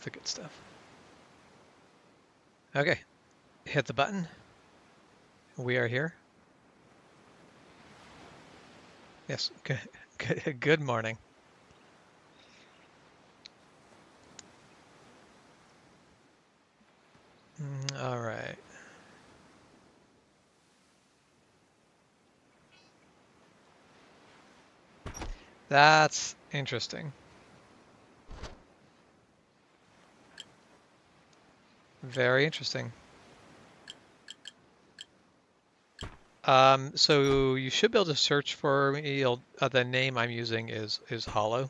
the good stuff. Okay, hit the button. We are here. Yes, good morning. All right. That's interesting. Very interesting. So you should be able to search for me. The name I'm using is Hollow.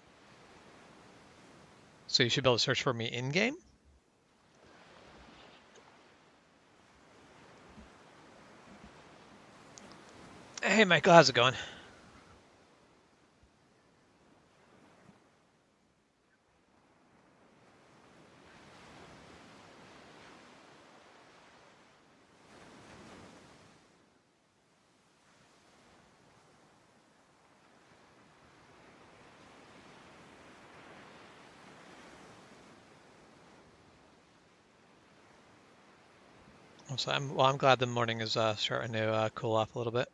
So you should be able to search for me in game. Hey, Michael, how's it going? So I'm glad the morning is starting to cool off a little bit.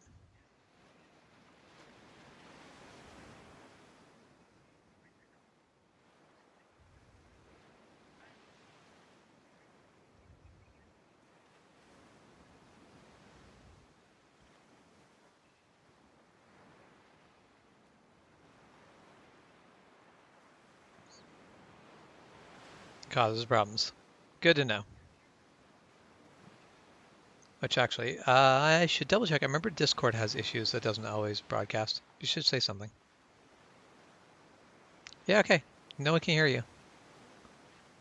Causes problems. Good to know. Which actually, I should double check. I remember Discord has issues that doesn't always broadcast. You should say something. Yeah, okay. No one can hear you.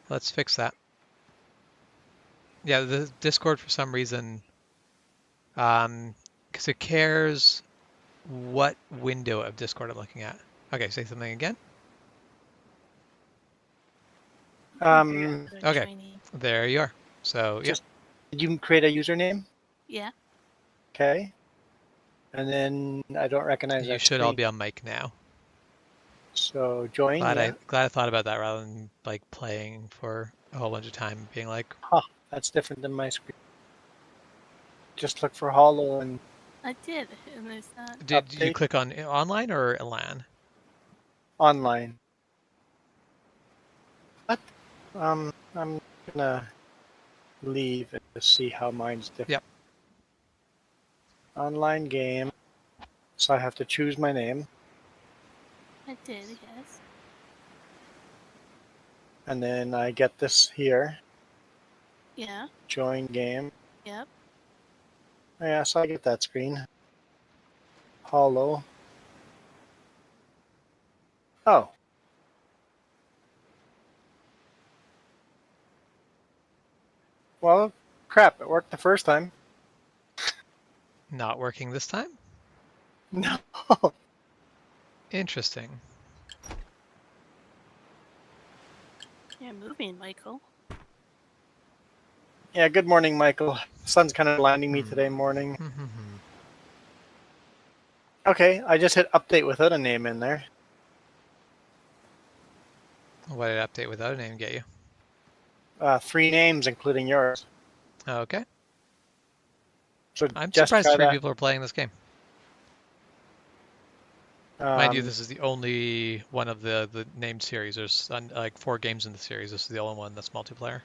Let's fix that. Yeah, the Discord for some reason, because it cares what window of Discord I'm looking at. Okay, say something again. Okay, there you are. So, yeah. Did you create a username? Yeah. Okay. And then I don't recognize that You should screen. all be on mic now. So join. Glad I thought about that rather than like playing for a whole bunch of time, being like, huh, that's different than my screen. Just look for Hollow and. I did, and it's not. Did you click on online or LAN? Online. What? I'm gonna leave and just see how mine's different. Yep. Online game. So I have to choose my name. I did, yes. And then I get this here. Yeah. Join game. Yep. Yeah, so I get that screen. Hollow. Oh. Well, crap, it worked the first time. Not working this time? No. Interesting. You're moving, Michael. Yeah, good morning, Michael. The sun's kind of blinding me today morning. Okay, I just hit update without a name in there. What did update without a name get you? 3 names, including yours. Okay. So I'm just surprised try 3 that. people are playing this game. Mind you, this is the only one of the named series. There's like 4 games in the series. This is the only one that's multiplayer.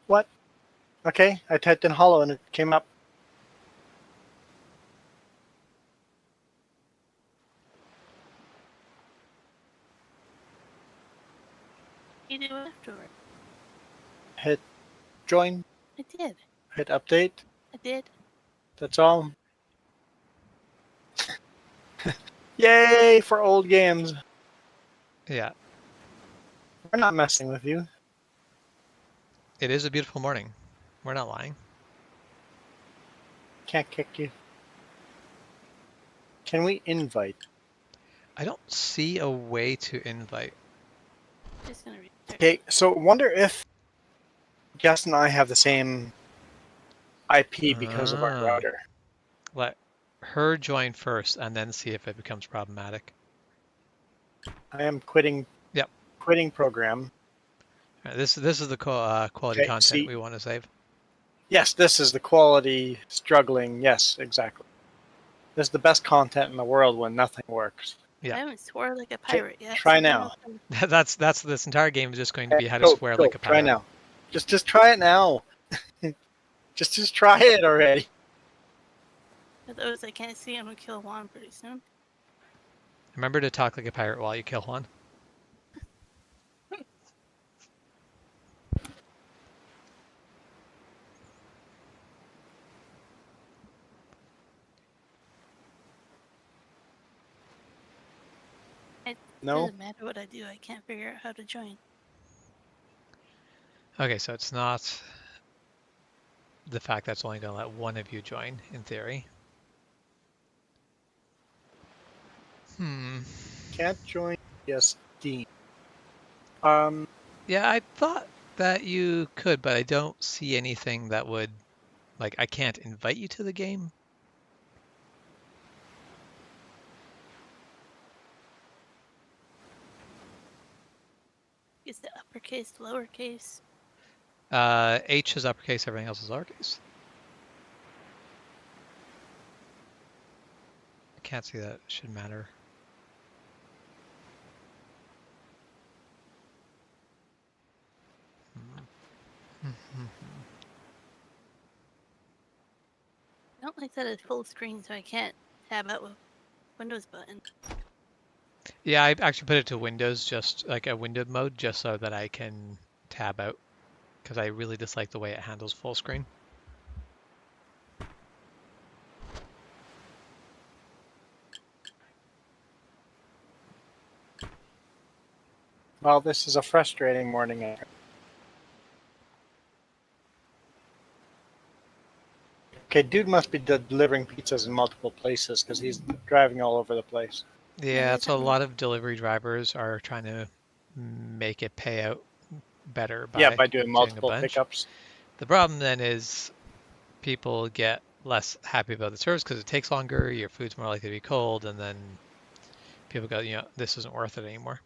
What? Okay, I typed in Hollow and it came up. You do afterward. Hit join. I did. Hit update. I did. That's all. Yay for old games. Yeah. We're not messing with you. It is a beautiful morning. We're not lying. Can't kick you. Can we invite? I don't see a way to invite. Just gonna read. Okay, so wonder if Jess and I have the same IP because of our router. Let her join first and then see if it becomes problematic. I am quitting. Yep. Quitting program. This is the quality Okay, content see. we want to save. Yes, this is the quality struggling. Yes, exactly. This is the best content in the world when nothing works. Yeah. I haven't swore like a Okay, pirate yet. try so I don't know now. if I'm- That's this entire game is just going to be how to Go, swear go, like a try pirate. now. Just try it now. just try it already. For those I can't see, I'm gonna kill Juan pretty soon. Remember to talk like a pirate while you kill Juan. It No, doesn't matter what I do, I can't figure out how to join. Okay, so it's not the fact that's only going to let one of you join, in theory. can't join. Yes, Dean. Yeah, I thought that you could, but I don't see anything that would, like, I can't invite you to the game. Is it uppercase, lowercase? H is uppercase, everything else is lowercase. I can't see that it should matter. I don't like that it's full screen, so I can't tab out with Windows button. Yeah, I actually put it to Windows, just like a window mode, just so that I can tab out, because I really dislike the way it handles full screen. Well, this is a frustrating morning. Okay, dude must be delivering pizzas in multiple places because he's driving all over the place. Yeah, It so a isn't lot me. of delivery drivers are trying to make it pay out better Yeah, by by doing doing a multiple bunch. pickups. The problem then is people get less happy about the service because it takes longer, your food's more likely to be cold, and then people go, this isn't worth it anymore.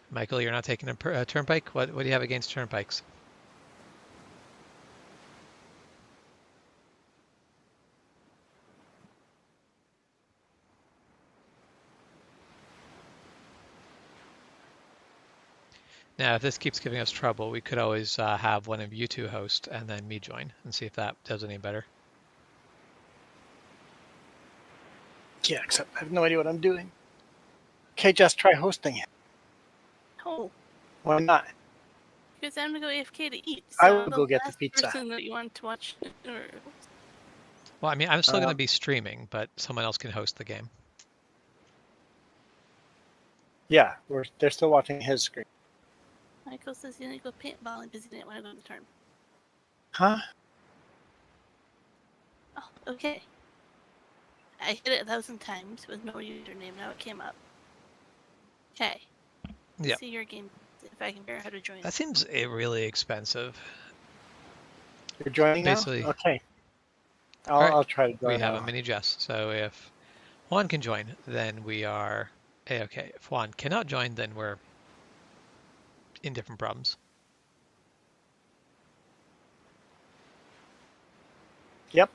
Michael, you're not taking a turnpike? What do you have against turnpikes? Now, if this keeps giving us trouble, we could always have one of you two host and then me join and see if that does any better. Yeah, except I have no idea what I'm doing. Okay, just try hosting it. No, Why not? because I'm gonna go AFK to eat. I So will I'm the go get the last pizza. person that you want to watch. Well, I mean, I'm still going to Um, be streaming, but someone else can host the game. Yeah, they're still watching his screen. Michael says he's gonna go paintball because he didn't want to go to the tournament. Huh? Oh, okay. I hit it 1,000 times with no username. Now it came up. Okay. Yeah, See your game if I can figure out how to join. that seems really expensive. You're joining Basically, now? Okay. all right, I'll try to we join have a now. mini Jess. So if Juan can join, then we are A-okay. If Juan cannot join, then we're in different problems. Yep.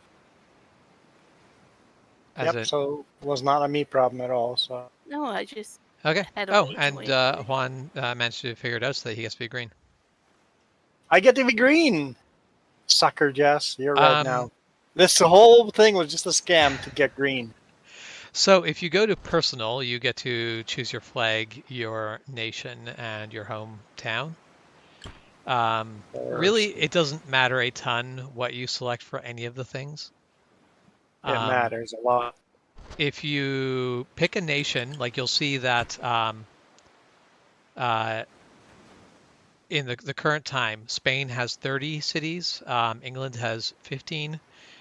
As Yep. it So it was not a me problem at all. So No, I just Okay. had to Oh, wait and and wait and wait. Juan managed to figure it out so that he gets to be green. I get to be green. Sucker, Jess. You're right Um, now. This whole thing was just a scam to get green. so if you go to personal, you get to choose your flag, your nation, and your hometown. Really, it doesn't matter a ton what you select for any of the things. It Um, matters a lot. if you pick a nation, like you'll see that uh, in the current time, Spain has 30 cities, England has 15,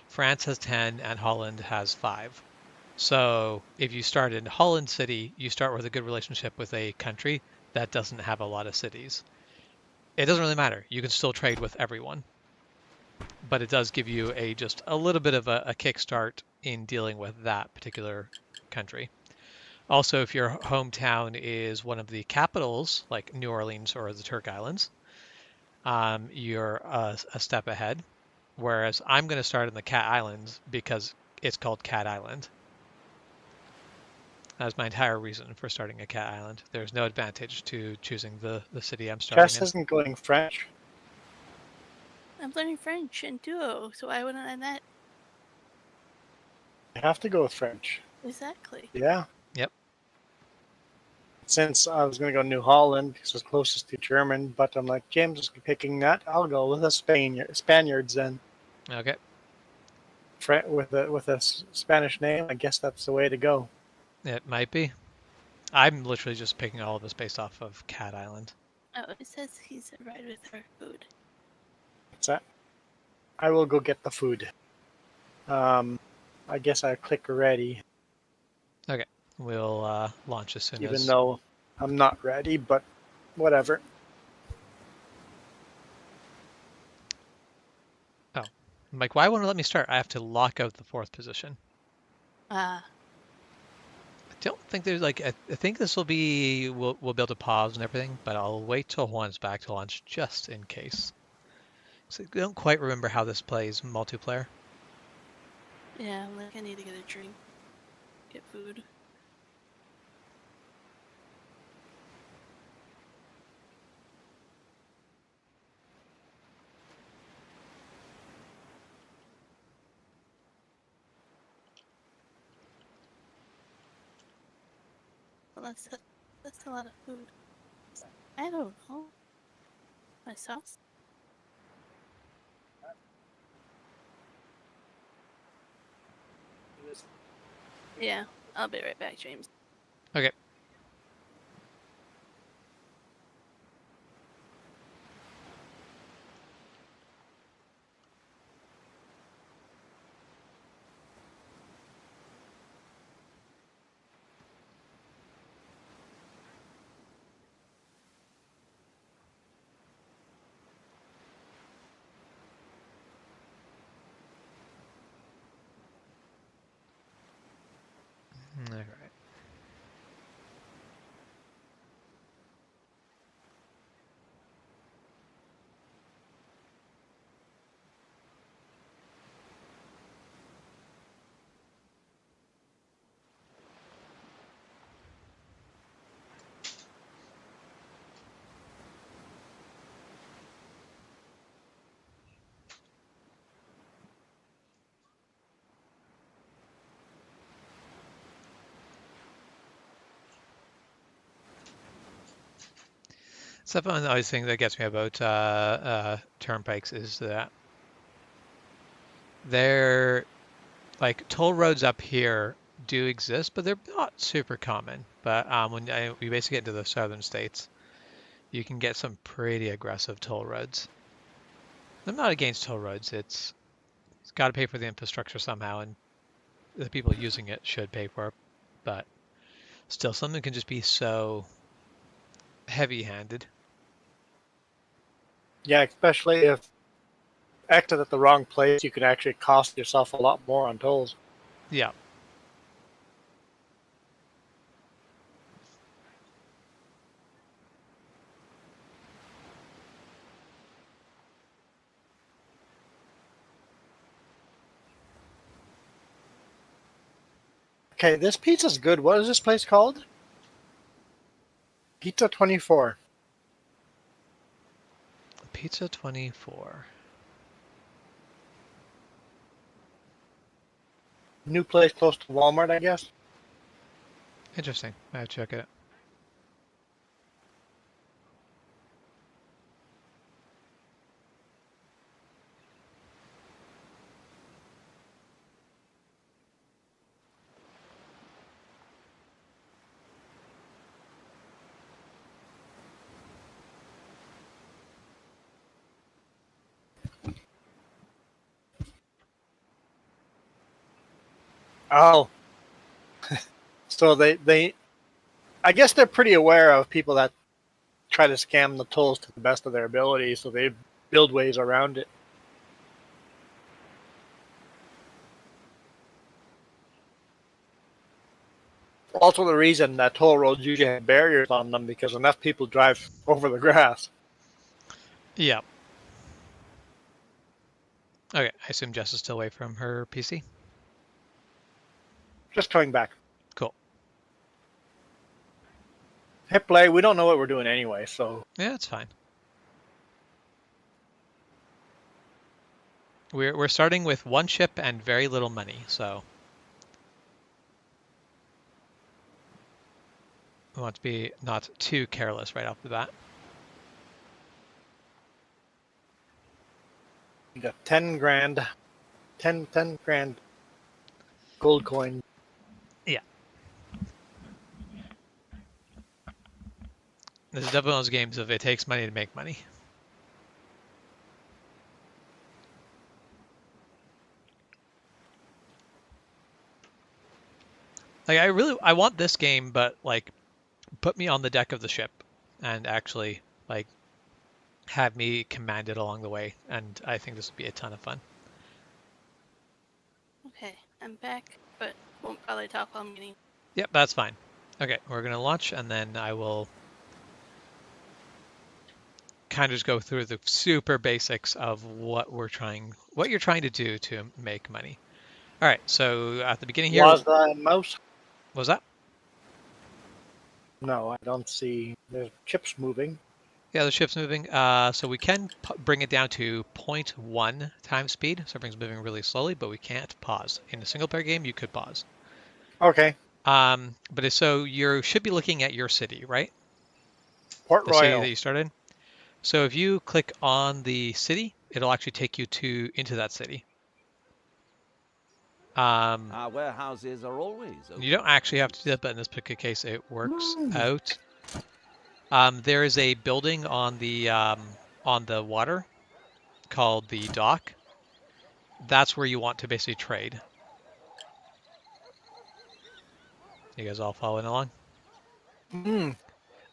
France has 10, and Holland has 5. So if you start in Holland City, you start with a good relationship with a country that doesn't have a lot of cities. it doesn't really matter. You can still trade with everyone, but it does give you just a little bit of a kickstart in dealing with that particular country. Also, if your hometown is one of the capitals, like New Orleans or the Turk Islands, you're a step ahead. Whereas I'm going to start in the Cat Islands because it's called Cat Island. That's my entire reason for starting a Cat Island. There's no advantage to choosing the city I'm starting Chess in. isn't going French. I'm learning French in Duo, so I wouldn't learn that. You have to go with French. Exactly. Yeah. Yep. Since I was going to go New Holland because it's closest to German, but I'm like, James is picking that. I'll go with the Spaniards then. Okay. With a Spanish name, I guess that's the way to go. It might be. I'm literally just picking all of this based off of Cat Island. Oh, it says he's arrived with our food. What's that? I will go get the food. I guess I click ready, Okay. We'll launch as soon even as. though I'm not ready, but whatever. Oh, Mike, why won't it let me start? I have to lock out the fourth position. Ah, I don't think there's like I think this will be we'll be able to pause and everything, but I'll wait till Juan's back to launch just in case. So I don't quite remember how this plays multiplayer. yeah, like I need to get a drink, get food. Well, that's a lot of food. I don't know. My sauce? Yeah, I'll be right back, James. Okay. All right. So one of the other thing that gets me about turnpikes is that they're like toll roads up here do exist, but they're not super common. But we basically get into the southern states, you can get some pretty aggressive toll roads. I'm not against toll roads. It's got to pay for the infrastructure somehow, and the people using it should pay for it. But still, something can just be so heavy-handed. Yeah, especially if acted at the wrong place, you could actually cost yourself a lot more on tolls. Yeah. Okay, this pizza's good. What is this place called? Pizza 24. Pizza 24. New place close to Walmart, I guess. Interesting. I'll check it. Oh, so they I guess they're pretty aware of people that try to scam the tolls to the best of their ability, so they build ways around it. Also, the reason that toll roads usually have barriers on them because enough people drive over the grass. Yeah. Okay, I assume Jess is still away from her PC. Just coming back. Cool. Hit play. We don't know what we're doing anyway, so Yeah, it's fine. We're starting with one ship and very little money, so we want to be not too careless right off the bat. we got 10 grand, 10 grand gold coin. Yeah. This is definitely one of those games of it takes money to make money. Like I want this game, but like put me on the deck of the ship and actually like have me command it along the way, and I think this would be a ton of fun. Okay, I'm back, but won't probably talk while I'm meeting. Yep, that's fine. Okay, we're gonna launch, and then I will kind of just go through the super basics of what you're trying to do to make money. All right, so at the beginning here, Was the mouse? what was that? No, I don't see the chips moving. Yeah, the ship's moving. So we can bring it down to 0.1 times speed. So everything's moving really slowly, but we can't pause. In a single player game, you could pause. Okay. So you should be looking at your city, right? Port The city that Royal. you started. So if you click on the city, it'll actually take you into that city. Our warehouses are always open. You don't actually have to do that, but in this particular case, it works Mm. out. There is a building on the water called the dock. That's where you want to basically trade. You guys all following along? Mm.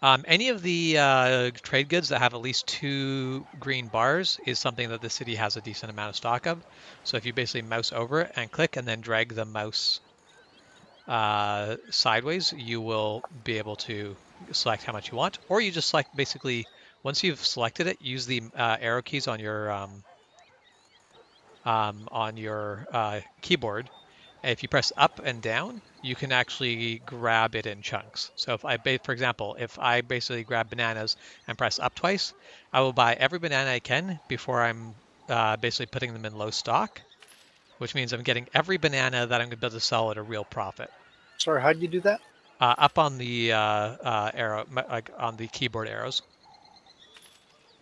Any of the trade goods that have at least 2 green bars is something that the city has a decent amount of stock of. So if you basically mouse over it and click and then drag the mouse sideways, you will be able to select how much you want. Or you just select basically, once you've selected it, use the arrow keys on your keyboard. If you press up and down, you can actually grab it in chunks. So for example, if I basically grab bananas and press up twice, I will buy every banana I can before I'm basically putting them in low stock, which means I'm getting every banana that I'm going to be able to sell at a real profit. Sorry, how'd you do that? Up on the arrow, like on the keyboard arrows.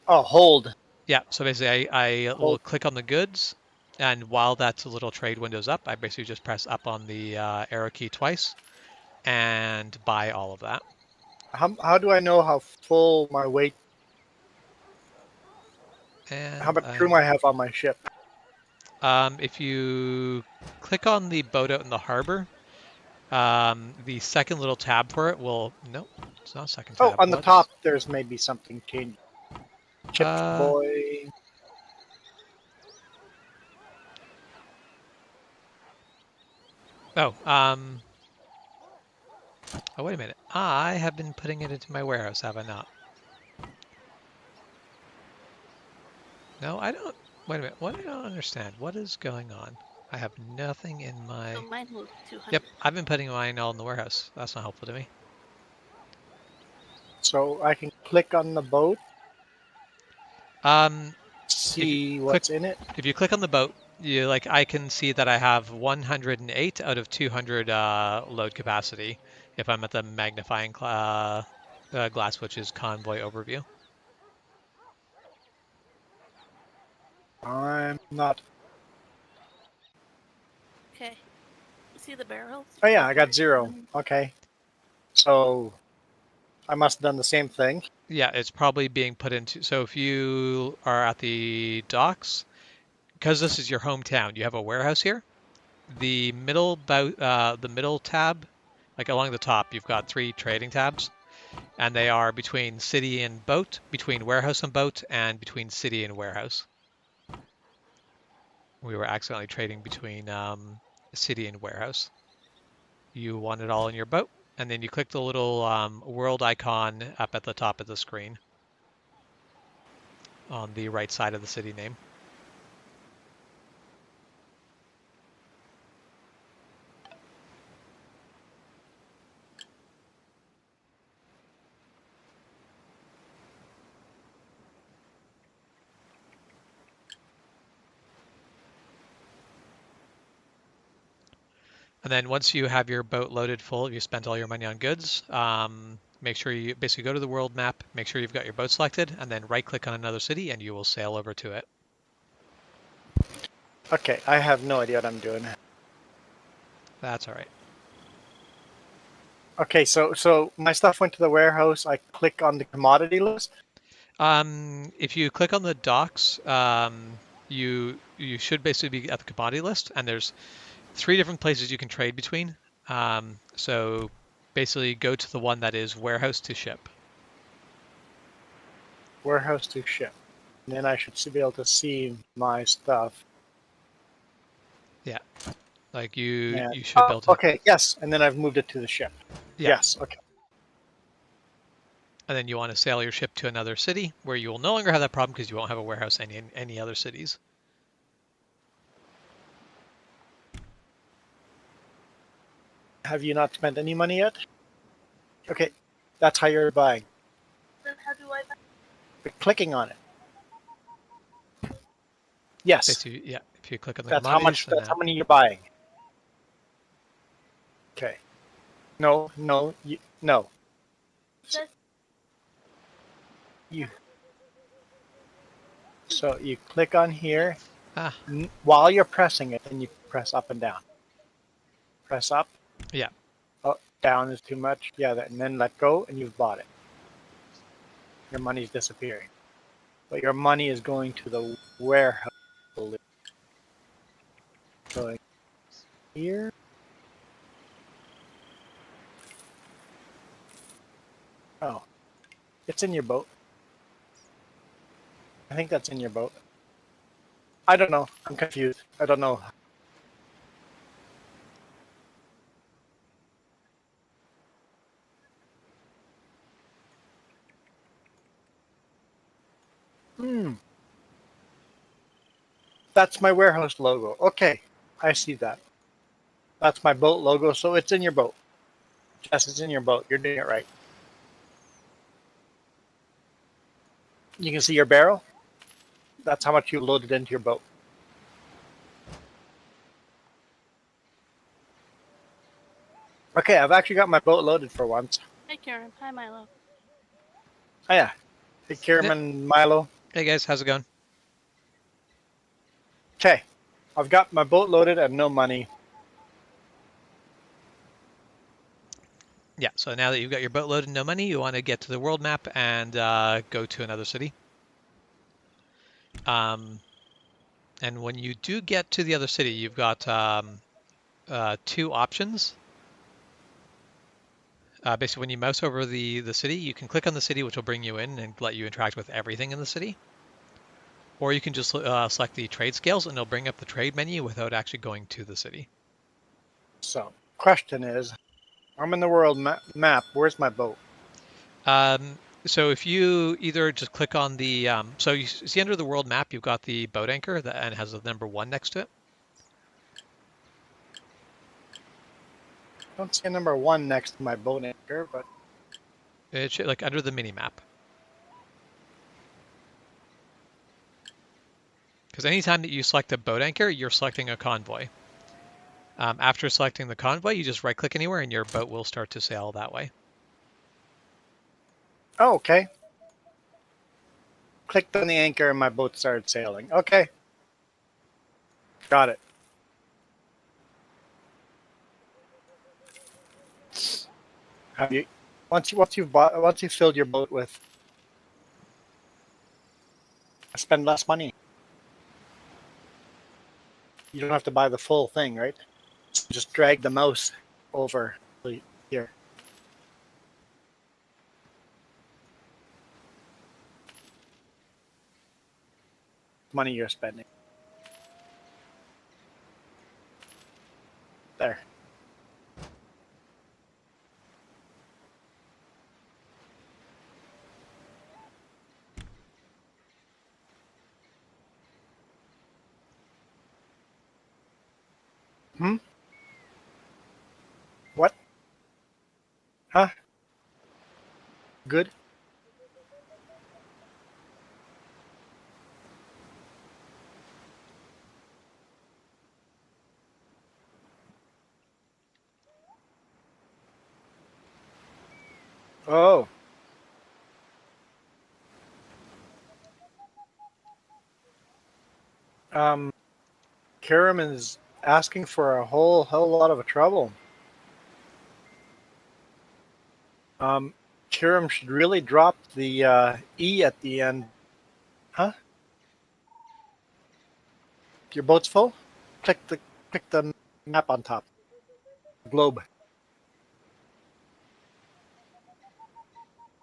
Oh, hold. Yeah, so basically I will Hold. click on the goods, and while that little trade window's up, I basically just press up on the arrow key twice and buy all of that. How do I know how full my weight, And how much room I have on my ship? if you click on the boat out in the harbor, the second little tab for it will, nope, it's not a second tab. Oh, on the top, there's maybe something changed. Chips boy. Oh, wait a minute. I have been putting it into my warehouse, have I not? No, I don't. Wait a minute. What? I don't understand. What is going on? I have nothing in my... So mine was 200. Yep, I've been putting mine all in the warehouse. That's not helpful to me. So I can click on the boat, Um, see what's in it. If you click on the boat, I can see that I have 108 out of 200 load capacity if I'm at the magnifying glass, which is convoy overview. I'm not. Okay. You see the barrels? Oh yeah, I got 0. Okay. So I must have done the same thing. Yeah, it's probably being put into. So if you are at the docks, because this is your hometown, you have a warehouse here. The middle tab, like along the top, you've got 3 trading tabs. and they are between city and boat, between warehouse and boat, and between city and warehouse. We were accidentally trading between city and warehouse. You want it all in your boat, and then you click the little world icon up at the top of the screen on the right side of the city name. And then once you have your boat loaded full, you spent all your money on goods, make sure you basically go to the world map, make sure you've got your boat selected, and then right click on another city and you will sail over to it. Okay, I have no idea what I'm doing. That's all right. Okay, so my stuff went to the warehouse. I click on the commodity list. If you click on the docks, you should basically be at the commodity list, and there's 3 different places you can trade between. So basically go to the one that is warehouse to ship. Warehouse to ship. And then I should be able to see my stuff. Yeah, like you And, should be able to. okay, yes, and then I've moved it to the ship. Yeah. Yes, okay. And then you want to sail your ship to another city where you will no longer have that problem because you won't have a warehouse in any other cities. Have you not spent any money yet? Okay, that's how you're buying. Then how do I buy? By clicking on it. Yes, Basically, yeah, if you click on the that's how commodities, much. That's how many you're buying. Okay. No. Says You. So you click on here. Ah, While you're pressing it, then you press up and down. Press up. yeah. Oh, down is too much. Yeah, and then let go, and you've bought it. Your money's disappearing, but your money is going to the warehouse. Going here. Oh, it's in your boat. I think that's in your boat. I don't know. I'm confused. I don't know. That's my warehouse logo. Okay, I see that. That's my boat logo, so it's in your boat. Yes, it's in your boat. You're doing it right. You can see your barrel. That's how much you loaded into your boat. Okay, I've actually got my boat loaded for once. hi Karen, hi Milo. Oh yeah. Hey, Kierman, Milo. Hey guys, how's it going? Okay, I've got my boat loaded and no money. Yeah, so now that you've got your boat loaded and no money, you want to get to the world map and go to another city. And when you do get to the other city, you've got 2 options. Basically, when you mouse over the city, you can click on the city, which will bring you in and let you interact with everything in the city. Or you can just select the trade scales, and it'll bring up the trade menu without actually going to the city. So, question is, I'm in the world map. Where's my boat? So if you either just click on the, so you see under the world map, you've got the boat anchor that and has the number 1 next to it. I don't see a number 1 next to my boat anchor, but It should, like under the mini map. Because anytime that you select a boat anchor, you're selecting a convoy. After selecting the convoy, you just right click anywhere and your boat will start to sail that way. oh, okay. Clicked on the anchor and my boat started sailing. Okay. Got it. Have you once you've filled your boat with, spend less money. You don't have to buy the full thing, right? Just drag the mouse over here. money you're spending. There. Hmm? What? Huh? Good? Oh. Karam is asking for a whole hell lot of trouble. Karam should really drop the E at the end. Huh? Your boat's full? Click the map on top. Globe.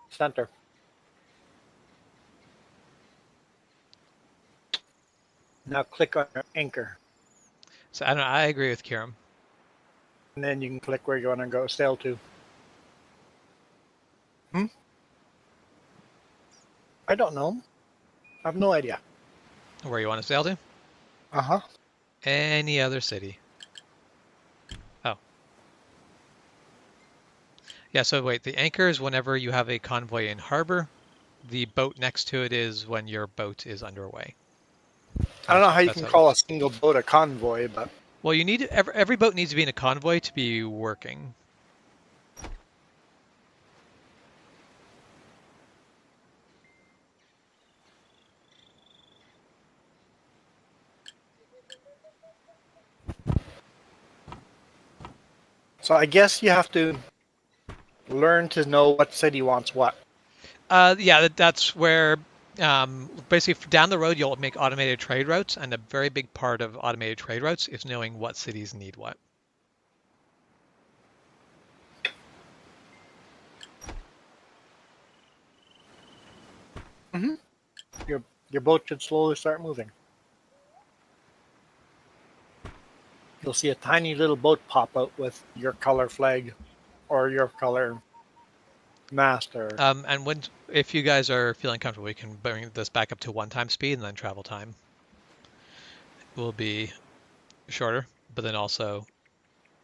Center. Now click on your anchor. So I don't know. I agree with Kiram. And then you can click where you want to go sail to. Hmm? I don't know. I have no idea. Where you want to sail to? Uh-huh. Any other city. Oh. Yeah, so wait, the anchor is whenever you have a convoy in harbor. The boat next to it is when your boat is underway. I don't know how you That's can how it call a works. single boat a convoy, but Well, you need every boat needs to be in a convoy to be working. so I guess you have to learn to know what city wants what. Yeah, that's where basically down the road you'll make automated trade routes, and a very big part of automated trade routes is knowing what cities need what. Mm-hmm. Your boat should slowly start moving. You'll see a tiny little boat pop out with your color flag or your color mast or And if you guys are feeling comfortable, we can bring this back up to 1 time speed, and then travel time will be shorter, but then also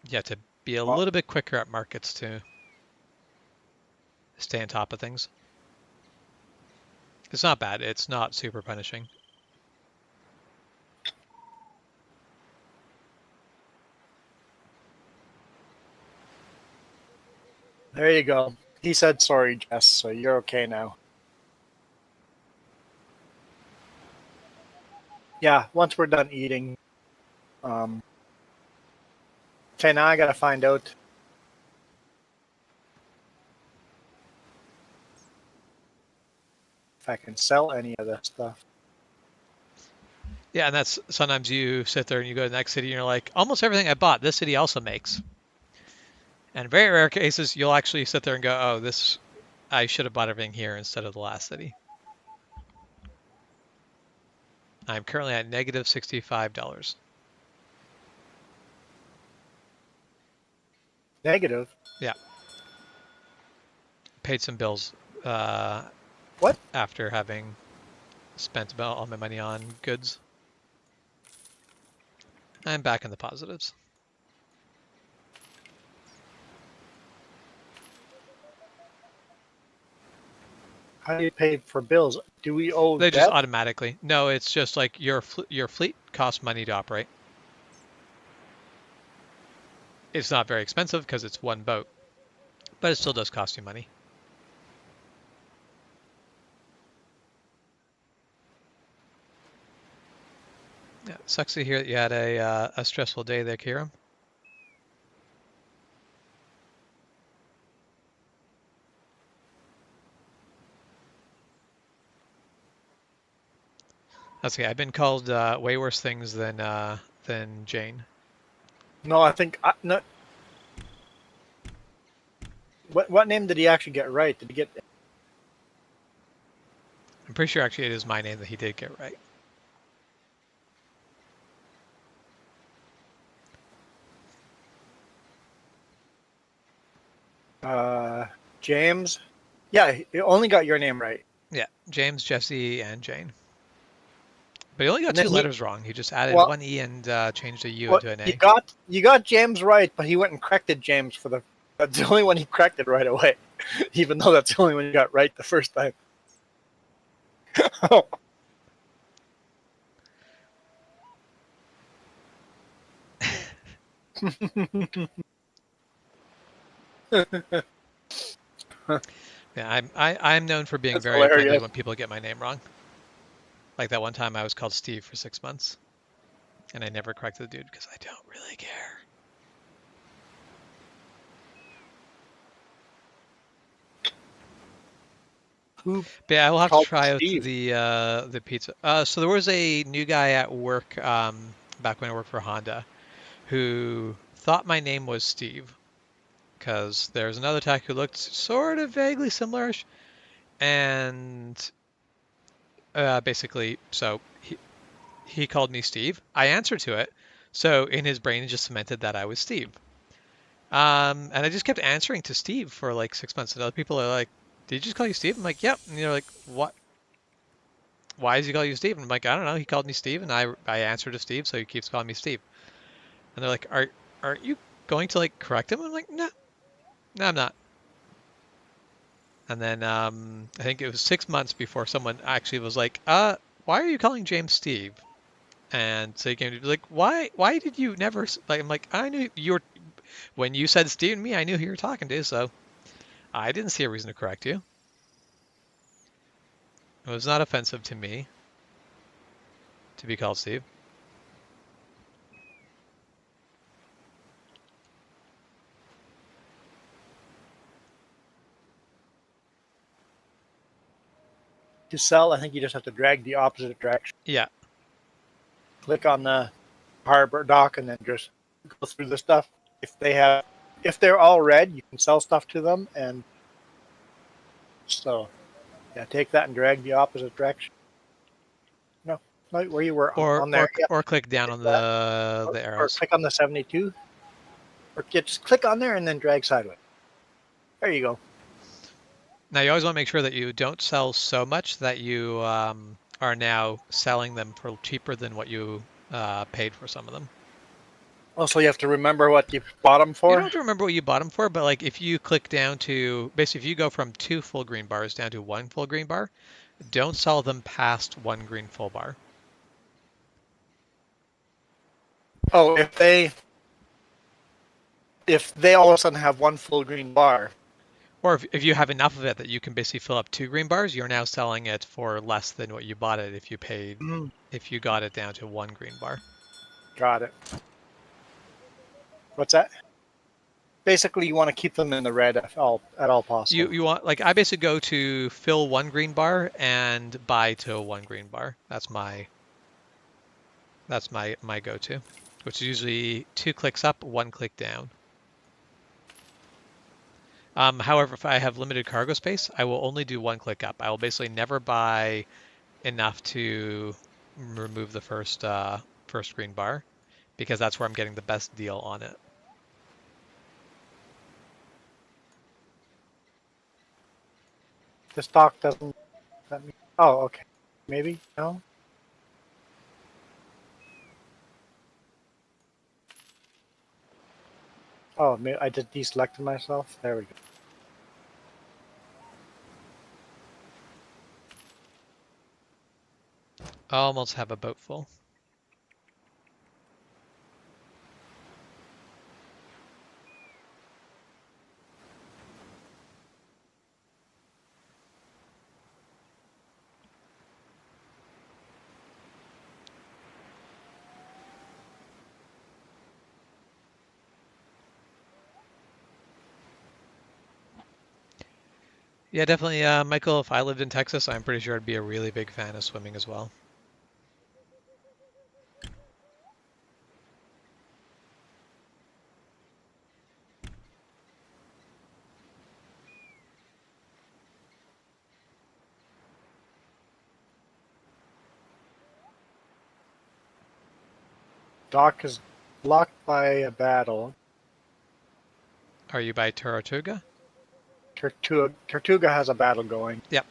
you have to be a well, little bit quicker at markets to stay on top of things. It's not bad. It's not super punishing. there you go. He said sorry, Jess, so you're okay now. Yeah, once we're done eating. Okay, now I gotta find out if I can sell any of this stuff. Yeah, and that's sometimes you sit there and you go to the next city and you're like, almost everything I bought, this city also makes. And in very rare cases, you'll actually sit there and go, oh, this, I should have bought everything here instead of the last city. I'm currently at negative $65. Negative? Yeah, paid some bills What? after having spent about all my money on goods. I'm back in the positives. How do you pay for bills? Do we owe They just debt? automatically. No, it's just like your fleet costs money to operate. It's not very expensive because it's one boat, but it still does cost you money. Yeah, sucks to hear that you had a stressful day there, Kira. That's okay. I've been called way worse things than Jane. No, I think no. What name did he actually get right? Did he get? I'm pretty sure actually it is my name that he did get right. James. Yeah, he only got your name right. Yeah, James, Jesse, and Jane. But he only got And then two letters wrong. He just added well, one E and changed a U well, into an you A. got James right, but he went and corrected James for the. That's the only one he corrected right away, even though that's the only one you got right the first time. Yeah, I'm known for being That's very offended hilarious. when people get my name wrong. Like that one time I was called Steve for 6 months, and I never corrected the dude because I don't really care. Who But yeah, I will have to called try out Steve? the pizza. So there was a new guy at work back when I worked for Honda who thought my name was Steve because there's another tech who looked sort of vaguely similar, and basically, so he called me Steve. I answered to it, so in his brain it just cemented that I was Steve. And I just kept answering to Steve for like 6 months, and other people are like, "Did he just call you Steve?" I'm like, "Yep." And they're like, "What? Why does he call you Steve?" And I'm like, "I don't know. He called me Steve, and I answered to Steve, so he keeps calling me Steve." And they're like, "Aren't you going to like correct him?" I'm like, "No, no, I'm not." And then I think it was 6 months before someone actually was like, why are you calling James Steve?" And so he came to be like, why did you never like? I'm like, I knew you were when you said Steve and me, I knew who you were talking to, so I didn't see a reason to correct you. It was not offensive to me to be called Steve. To sell, I think you just have to drag the opposite direction. Yeah. Click on the harbor dock and then just go through the stuff. If they're all red, you can sell stuff to them, and so yeah, take that and drag the opposite direction. No, like where you were Or on there. or Yeah, or click down take on that, the or arrows. click on the 72, or just click on there and then drag sideways. There you go. Now you always want to make sure that you don't sell so much that you are now selling them for cheaper than what you paid for some of them. Also, you have to remember what you bought them You don't for. have to remember what you bought them for, but like if you click down to basically if you go from 2 full green bars down to 1 full green bar, don't sell them past 1 green full bar. Oh, if they all of a sudden have one full green bar. Or if you have enough of it that you can basically fill up 2 green bars, you're now selling it for less than what you bought it if you got it down to 1 green bar. Got it. What's that? Basically, you want to keep them in the red at all possible. You want like I basically go to fill 1 green bar and buy to 1 green bar. That's my go-to, which is usually 2 clicks up, 1 click down. However, if I have limited cargo space, I will only do 1 click up. I will basically never buy enough to remove the first green bar because that's where I'm getting the best deal on it. The stock doesn't. That mean, oh, okay. Maybe no. Oh, I just deselected myself. There we go. I almost have a boat full. Yeah, definitely, Michael. If I lived in Texas, I'm pretty sure I'd be a really big fan of swimming as well. Dock is blocked by a battle. Are you by Tortuga? Tortuga has a battle going. Yep.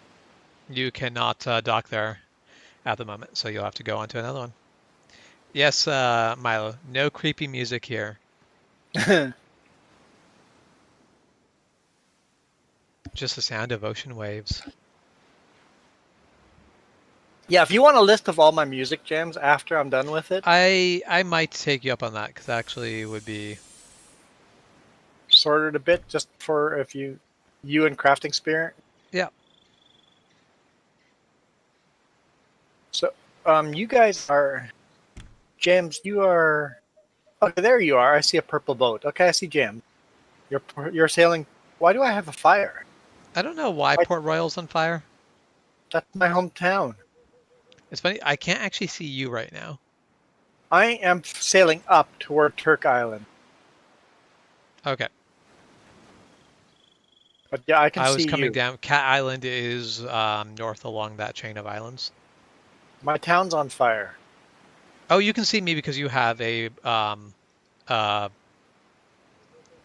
You cannot dock there at the moment, so you'll have to go on to another one. Yes, Milo, no creepy music here. Just the sound of ocean waves. Yeah, if you want a list of all my music jams after I'm done with it, I might take you up on that, because actually would be... sorted a bit just for if you and Crafting Spirit. Yeah. So, you guys are James. You are okay. There you are. I see a purple boat. Okay, I see James. You're sailing. Why do I have a fire? I don't know why Port Royal's on fire. That's my hometown. It's funny, I can't actually see you right now. I am sailing up toward Turk Island. Okay. But yeah, I can I see was coming you. down. Cat Island is north along that chain of islands. My town's on fire. Oh, you can see me because you have a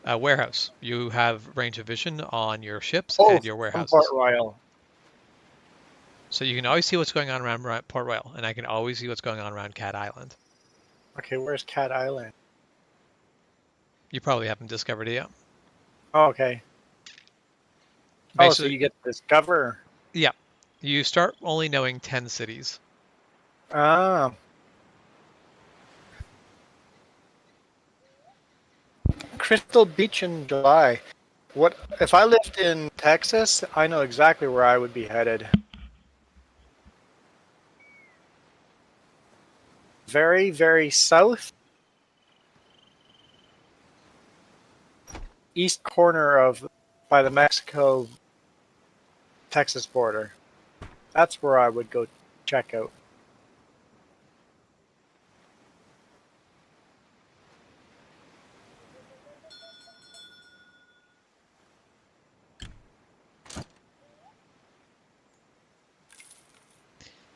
warehouse. You have range of vision on your ships Oh, and your from Port warehouses. Royal. So you can always see what's going on around Port Royal, and I can always see what's going on around Cat Island. Okay, where's Cat Island? You probably haven't discovered it yet. Oh, okay. Basically, Oh, so you get to discover. yeah. You start only knowing 10 cities. Ah. Crystal Beach in July. What if I lived in Texas? I know exactly where I would be headed. Very, very south. East corner of by the Mexico-Texas border. That's where I would go check out.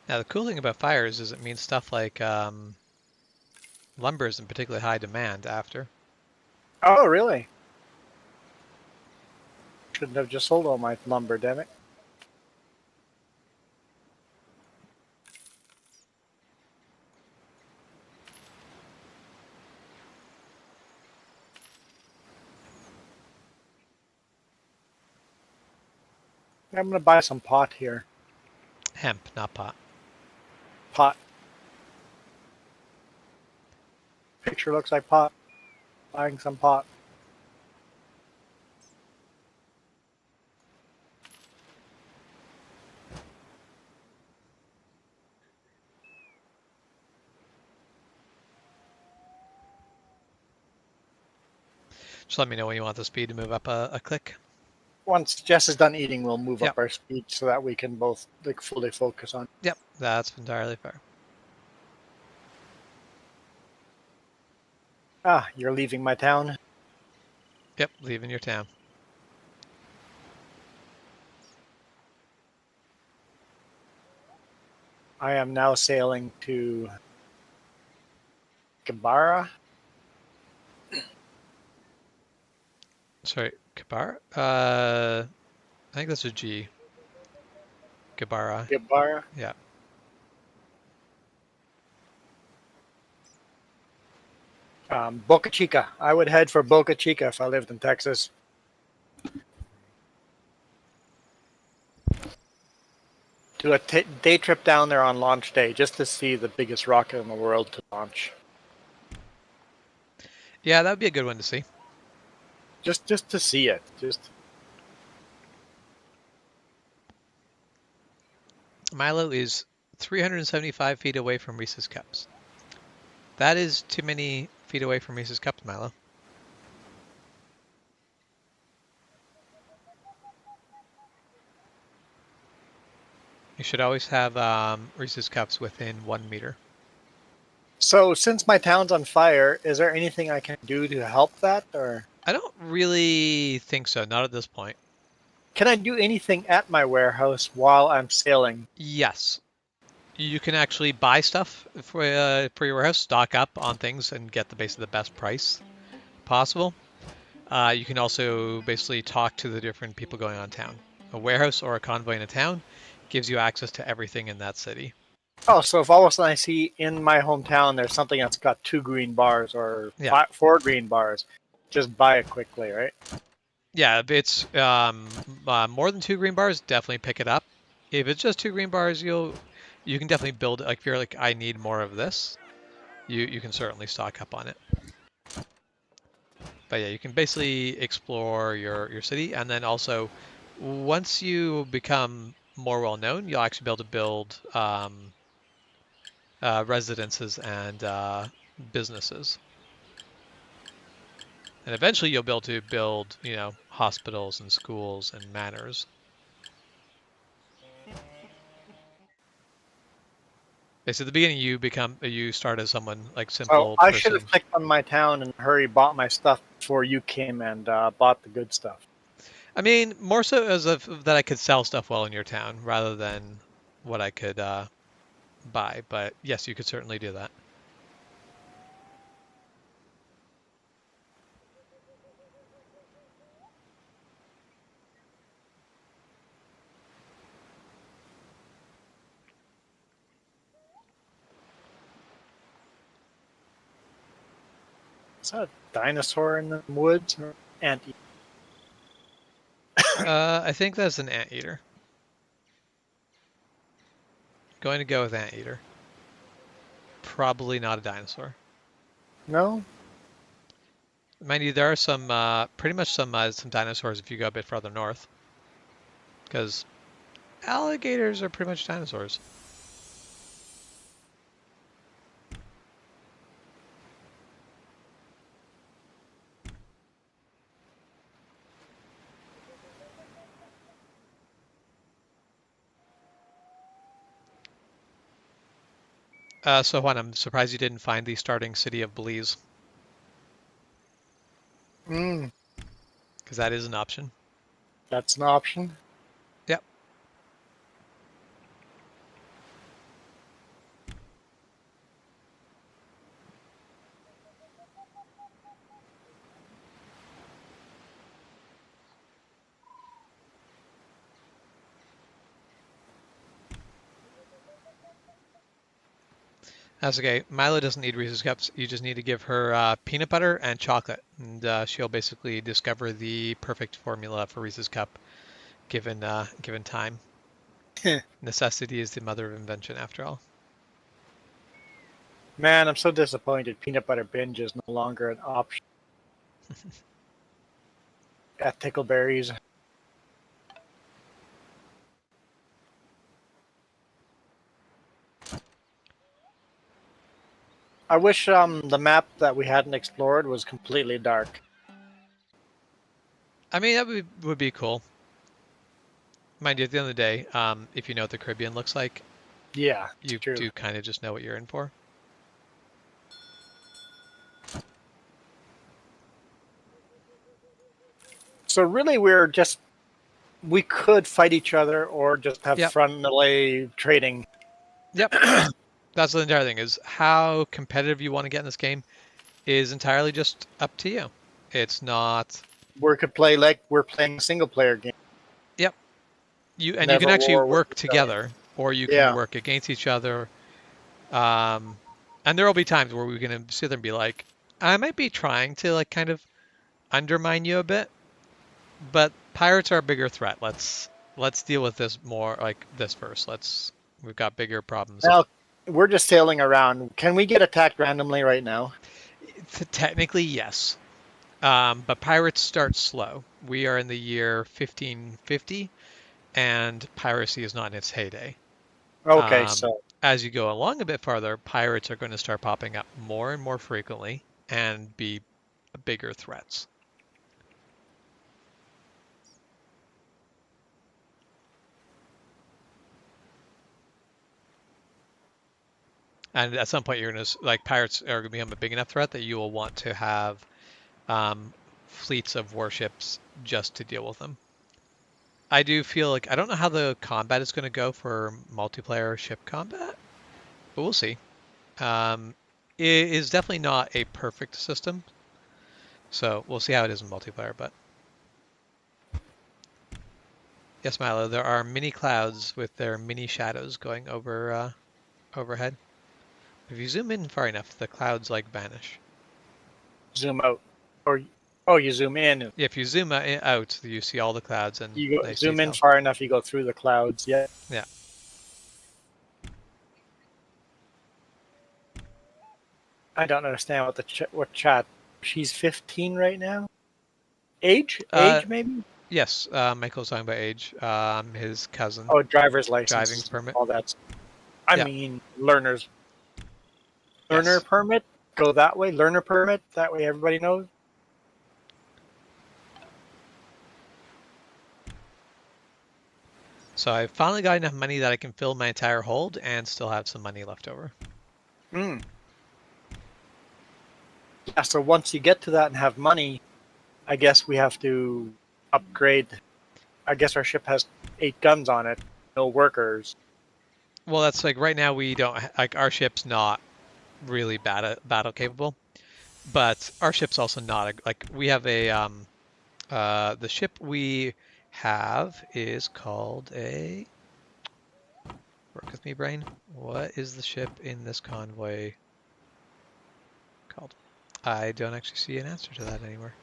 Now, the cool thing about fires is it means stuff like lumber is in particularly high demand after. Oh, really? Shouldn't have just sold all my lumber, damn it. I'm gonna buy some pot here. Hemp, not pot. Pot. Picture looks like pot. Buying some pot. Just let me know when you want the speed to move up a click. Once Jess is done eating, we'll move Yep. up our speed so that we can both fully focus on. Yep, that's entirely fair. Ah, you're leaving my town? Yep, leaving your town. I am now sailing to Gabara. Sorry, Kabara? I think that's a G. Gabara. Gabara? Yeah. Boca Chica. I would head for Boca Chica if I lived in Texas. Do a day trip down there on launch day just to see the biggest rocket in the world to launch. Yeah, that would be a good one to see. Just to see it. Milo is 375 feet away from Reese's Cups. That is too many feet away from Reese's Cups, Milo. You should always have Reese's Cups within 1 meter. So, since my town's on fire, is there anything I can do to help that, or I don't really think so, not at this point. can I do anything at my warehouse while I'm sailing? Yes. You can actually buy stuff for your warehouse, stock up on things, and get the best price possible. You can also basically talk to the different people going on town. A warehouse or a convoy in a town gives you access to everything in that city. Oh, so if all of a sudden I see in my hometown there's something that's got 2 green bars or Yeah. 4 green bars, just buy it quickly, right? Yeah, if it's more than 2 green bars, definitely pick it up. If it's just 2 green bars, you can definitely build it. Like if you're like, I need more of this, you can certainly stock up on it. But yeah, you can basically explore your city, and then also once you become more well known, you'll actually be able to build residences and businesses, and eventually you'll be able to build, hospitals and schools and manors. Basically, at the beginning, you start as someone like So simple I should have person. clicked on my town and hurry bought my stuff before you came and bought the good stuff. I mean, more so as of that I could sell stuff well in your town rather than what I could buy. But yes, you could certainly do that. Is that a dinosaur in the woods or ant? I think that's an anteater. Going to go with anteater. Probably not a dinosaur. No. Mind you, there are some pretty much some dinosaurs if you go a bit further north, because alligators are pretty much dinosaurs. So Juan, I'm surprised you didn't find the starting city of Belize, Mm, because that is an option. that's an option. Yep. That's okay. Milo doesn't need Reese's Cups. You just need to give her peanut butter and chocolate, and she'll basically discover the perfect formula for Reese's Cup, given time. Necessity is the mother of invention, after all. Man, I'm so disappointed. Peanut butter binge is no longer an option at Tickleberries. I wish the map that we hadn't explored was completely dark. I mean, that would be cool. Mind you, at the end of the day, if you know what the Caribbean looks like, Yeah, it's you true. do kind of just know what you're in for. So really, we could fight each other or just have Yep. front melee trading. Yep. That's the entire thing, is how competitive you want to get in this game is entirely just up to you. It's not. We could play like we're playing a single player game. Yep. You can Never actually war with work each other. together, or you can Yeah. work against each other. And there will be times where we're gonna sit there and be like, I might be trying to like kind of undermine you a bit, but pirates are a bigger threat. Let's deal with this more like this first. We've got bigger problems. Now we're just sailing around. Can we get attacked randomly right now? Technically, yes. But pirates start slow. We are in the year 1550, and piracy is not in its heyday. Okay, so As you go along a bit farther, pirates are going to start popping up more and more frequently and be bigger threats. And at some point, you're going to like pirates are going to become a big enough threat that you will want to have fleets of warships just to deal with them. I do feel like I don't know how the combat is going to go for multiplayer ship combat, but we'll see. It is definitely not a perfect system, So we'll see how it is in multiplayer, but yes, Milo, there are mini clouds with their mini shadows going over overhead. If you zoom in far enough, the clouds like vanish. Zoom out, or oh, you zoom in. If you zoom out, you see all the clouds and You go, nice zoom in detail. far enough, you go through the clouds. Yeah. Yeah. I don't understand what chat. She's 15 right now. Age? Uh, Maybe? yes. Michael's talking about age. His cousin, Oh, driver's driving license, permit. all that. I Yeah. mean, learner Yes. permit. Go that way. Learner permit. That way, everybody knows. So I've finally got enough money that I can fill my entire hold and still have some money left over. Hmm. Yeah. So once you get to that and have money, I guess we have to upgrade. I guess our ship has 8 guns on it. No workers. Well, that's like right now we don't like our ship's not really battle capable, but our ship's also not like we have a the ship we have is called a work with me brain. What is the ship in this convoy called? I don't actually see an answer to that anywhere.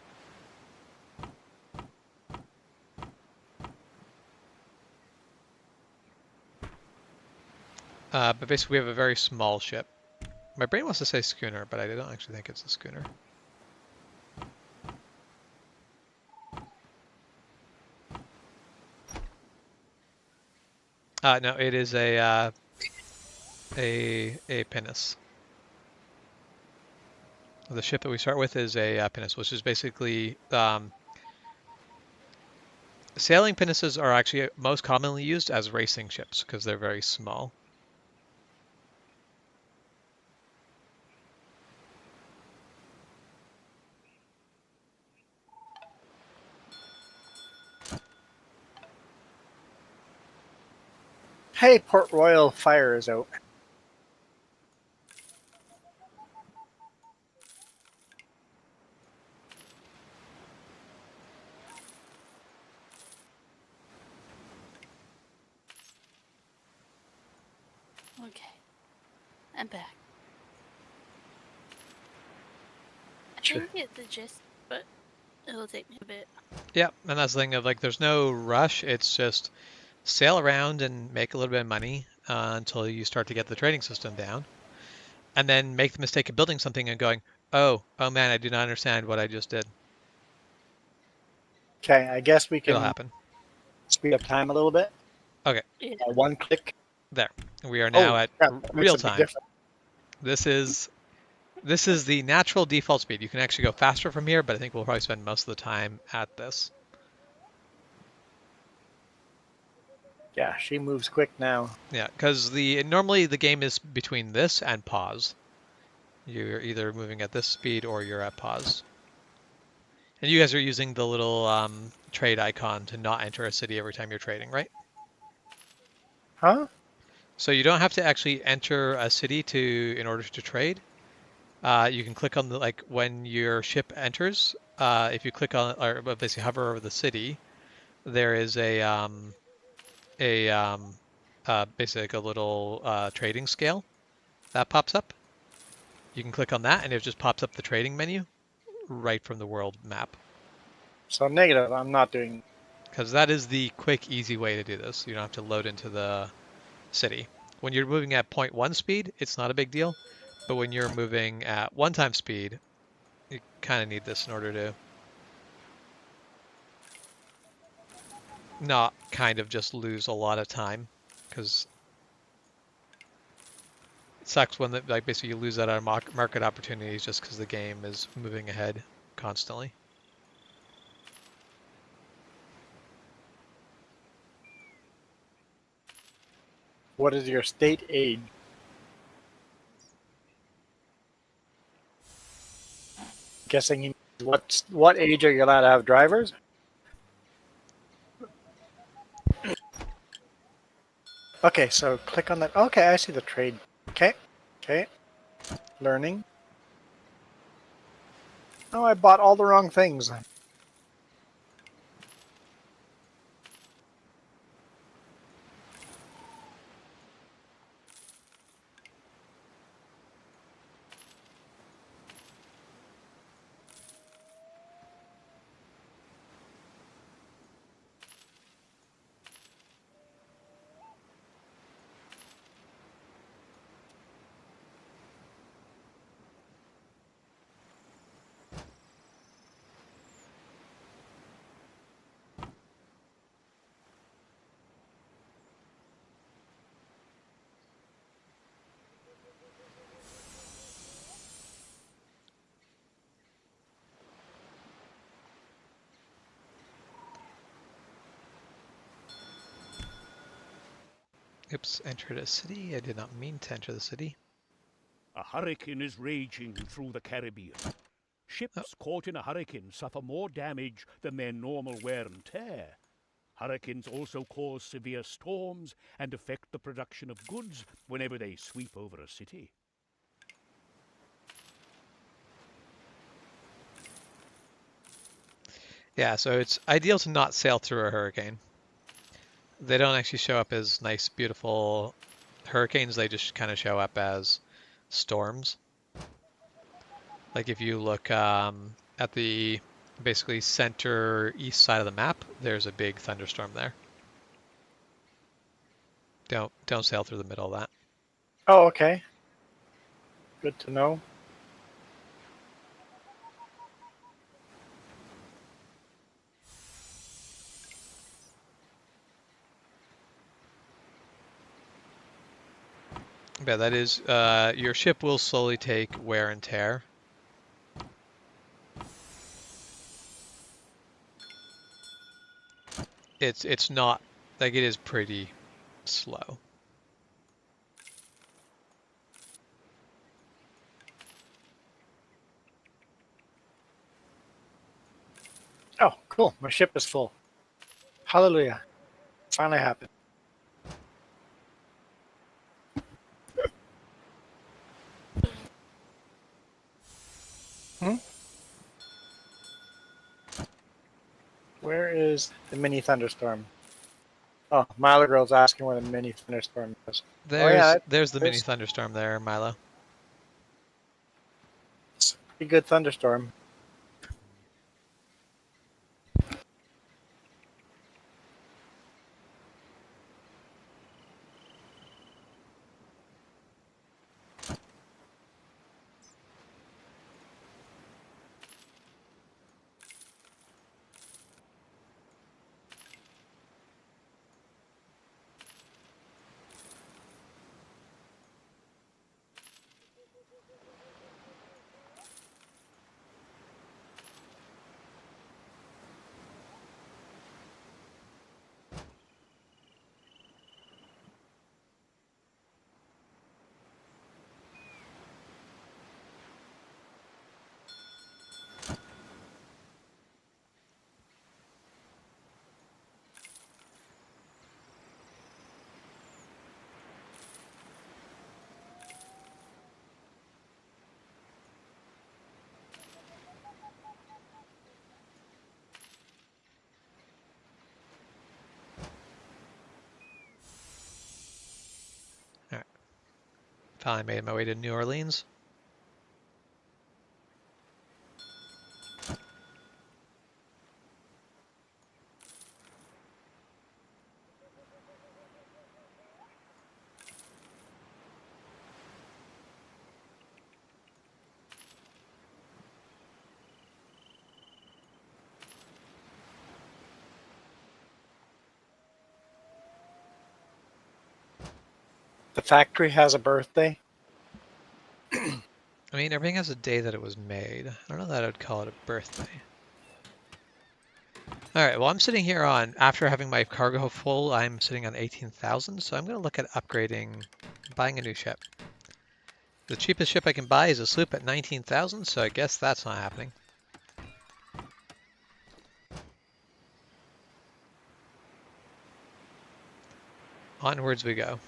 But basically we have a very small ship. My brain wants to say schooner, but I don't actually think it's a schooner. No, it is a pinnace. The ship that we start with is a pinnace, which is basically sailing pinnaces are actually most commonly used as racing ships because they're very small. Hey, Port Royal fire is out. Okay. I'm back. I Sure. think get the gist, but it'll take me a bit. Yeah, and that's the thing of like there's no rush. It's just sail around and make a little bit of money until you start to get the trading system down, and then make the mistake of building something and going, oh man, I do not understand what I just did. Okay, I guess we It'll can happen. speed up time a little bit. Okay, Yeah. One click. there. We are now Holy at crap, that makes real a big time. difference. This is the natural default speed. You can actually go faster from here, but I think we'll probably spend most of the time at this. Yeah, she moves quick now. Yeah, because normally the game is between this and pause. You're either moving at this speed or you're at pause. And you guys are using the little trade icon to not enter a city every time you're trading, right? Huh? So you don't have to actually enter a city in order to trade. You can click on the like when your ship enters. If you click on or basically hover over the city, there is a basically like a little trading scale that pops up. You can click on that, and it just pops up the trading menu right from the world map. So negative, I'm not doing. Because that is the quick, easy way to do this. You don't have to load into the city. When you're moving at 0.1 speed, it's not a big deal. But when you're moving at 1 time speed, you kind of need this in order to not kind of just lose a lot of time. Because it sucks when like basically you lose out on market opportunities just because the game is moving ahead constantly. What is your state age? Guessing he what age are you allowed to have drivers? Okay, so click on that. Okay, I see the trade. Okay, okay, learning. Oh, I bought all the wrong things. Oops, entered a city. I did not mean to enter the city. A hurricane is raging through the Caribbean. Oh, Ships caught in a hurricane suffer more damage than their normal wear and tear. Hurricanes also cause severe storms and affect the production of goods whenever they sweep over a city. yeah, so it's ideal to not sail through a hurricane. They don't actually show up as nice, beautiful hurricanes. They just kind of show up as storms. Like if you look at the basically center east side of the map, there's a big thunderstorm there. Don't sail through the middle of that. Oh, okay. Good to know. Yeah, that is your ship will slowly take wear and tear. It's not like it is pretty slow. Oh, cool. My ship is full. Hallelujah. Finally happened. Hmm? Where is the mini thunderstorm? Oh, Milo Girl's asking where the mini thunderstorm is. Oh yeah, There's the mini there's thunderstorm there, Milo. it's a pretty good thunderstorm. All right. Finally made my way to New Orleans. The factory has a birthday. I mean, everything has a day that it was made. I don't know that I would call it a birthday. All right, well, I'm sitting here on, after having my cargo full, I'm sitting on 18,000, so I'm going to look at upgrading, buying a new ship. The cheapest ship I can buy is a sloop at 19,000, so I guess that's not happening. Onwards we go.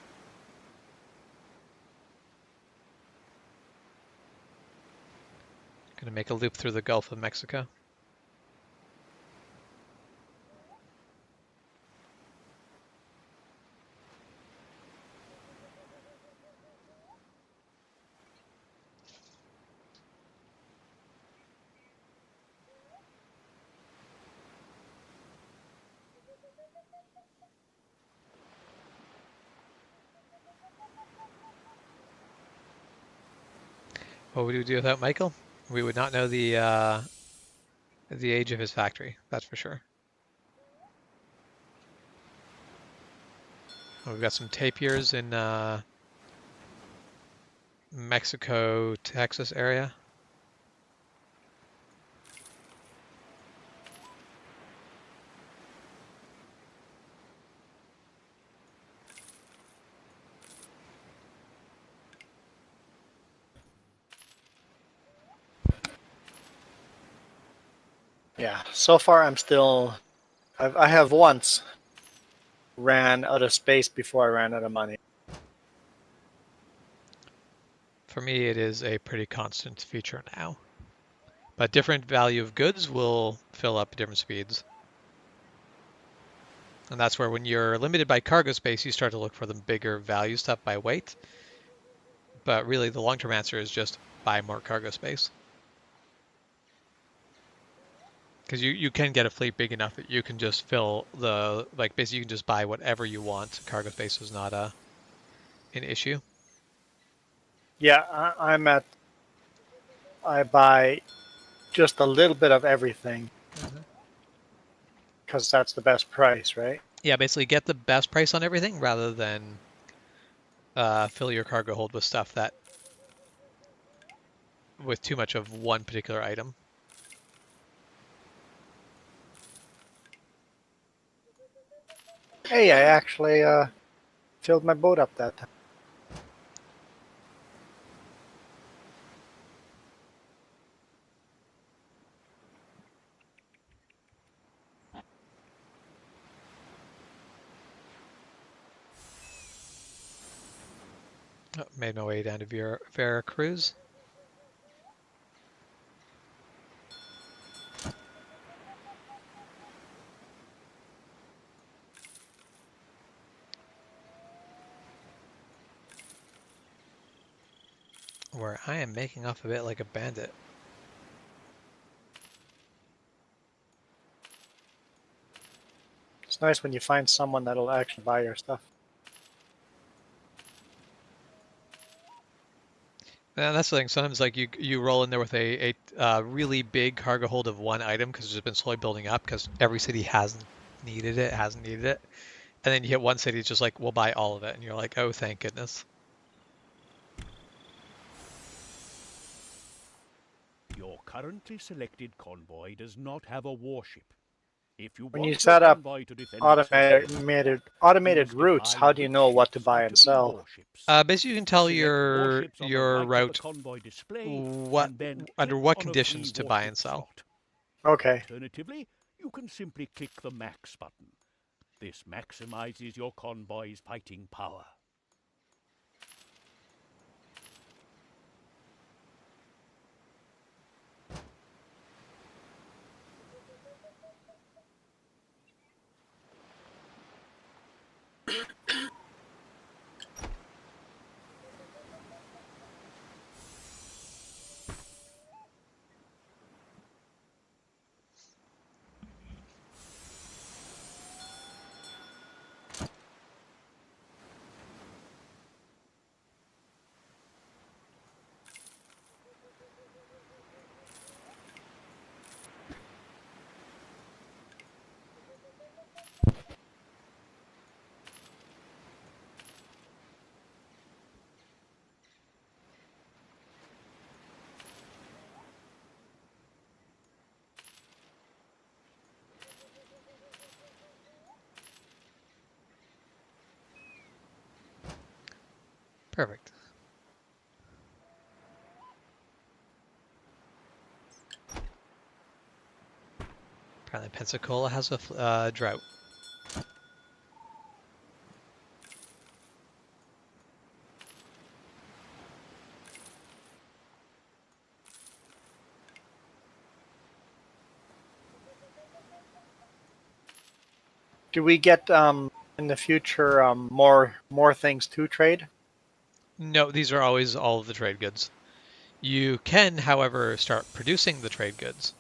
Gonna make a loop through the Gulf of Mexico. What would we do without Michael? We would not know the age of his factory, that's for sure. We've got some tapirs in Mexico, Texas area. Yeah, so far I'm still. I have once ran out of space before I ran out of money. For me, it is a pretty constant feature now. But different value of goods will fill up different speeds. And that's where when you're limited by cargo space, you start to look for the bigger value stuff by weight. But really, the long-term answer is just buy more cargo space. Because you can get a fleet big enough that you can just fill the, like basically you can just buy whatever you want. Cargo space is not an issue. Yeah, I'm at. I buy just a little bit of everything because that's the best price, right? Yeah, basically get the best price on everything rather than fill your cargo hold with stuff that with too much of one particular item. Hey, I actually filled my boat up that time. Oh, made my way down to Veracruz. Where I am making off a bit like a bandit. It's nice when you find someone that'll actually buy your stuff. And that's the thing. Sometimes like you roll in there with a really big cargo hold of one item because it's just been slowly building up because every city hasn't needed it, and then you hit one city, it's just like we'll buy all of it, and you're like, oh, thank goodness. Your currently selected convoy does not have a warship. If you When want you your set up convoy to defend itself, automated use routes, how defined do you know big what to ships buy or and to be sell? warships. Basically, you can tell Select warships on the your right of the route convoy display what and then under click what on a conditions free to buy warship and sell. slot. Okay. Alternatively, you can simply click the max button. This maximizes your convoy's fighting power. Perfect. Apparently, Pensacola has a drought. Do we get in the future more things to trade? No, these are always all of the trade goods. You can, however, start producing the trade goods.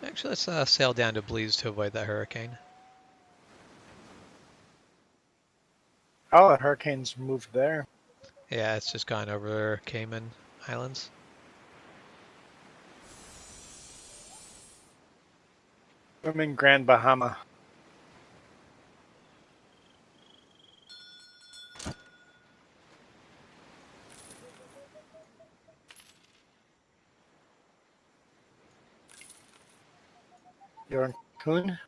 Actually, let's sail down to Belize to avoid that hurricane. Oh, the hurricane's moved there. Yeah, it's just gone over Cayman Islands. I'm in Grand Bahama. You're in Cancun?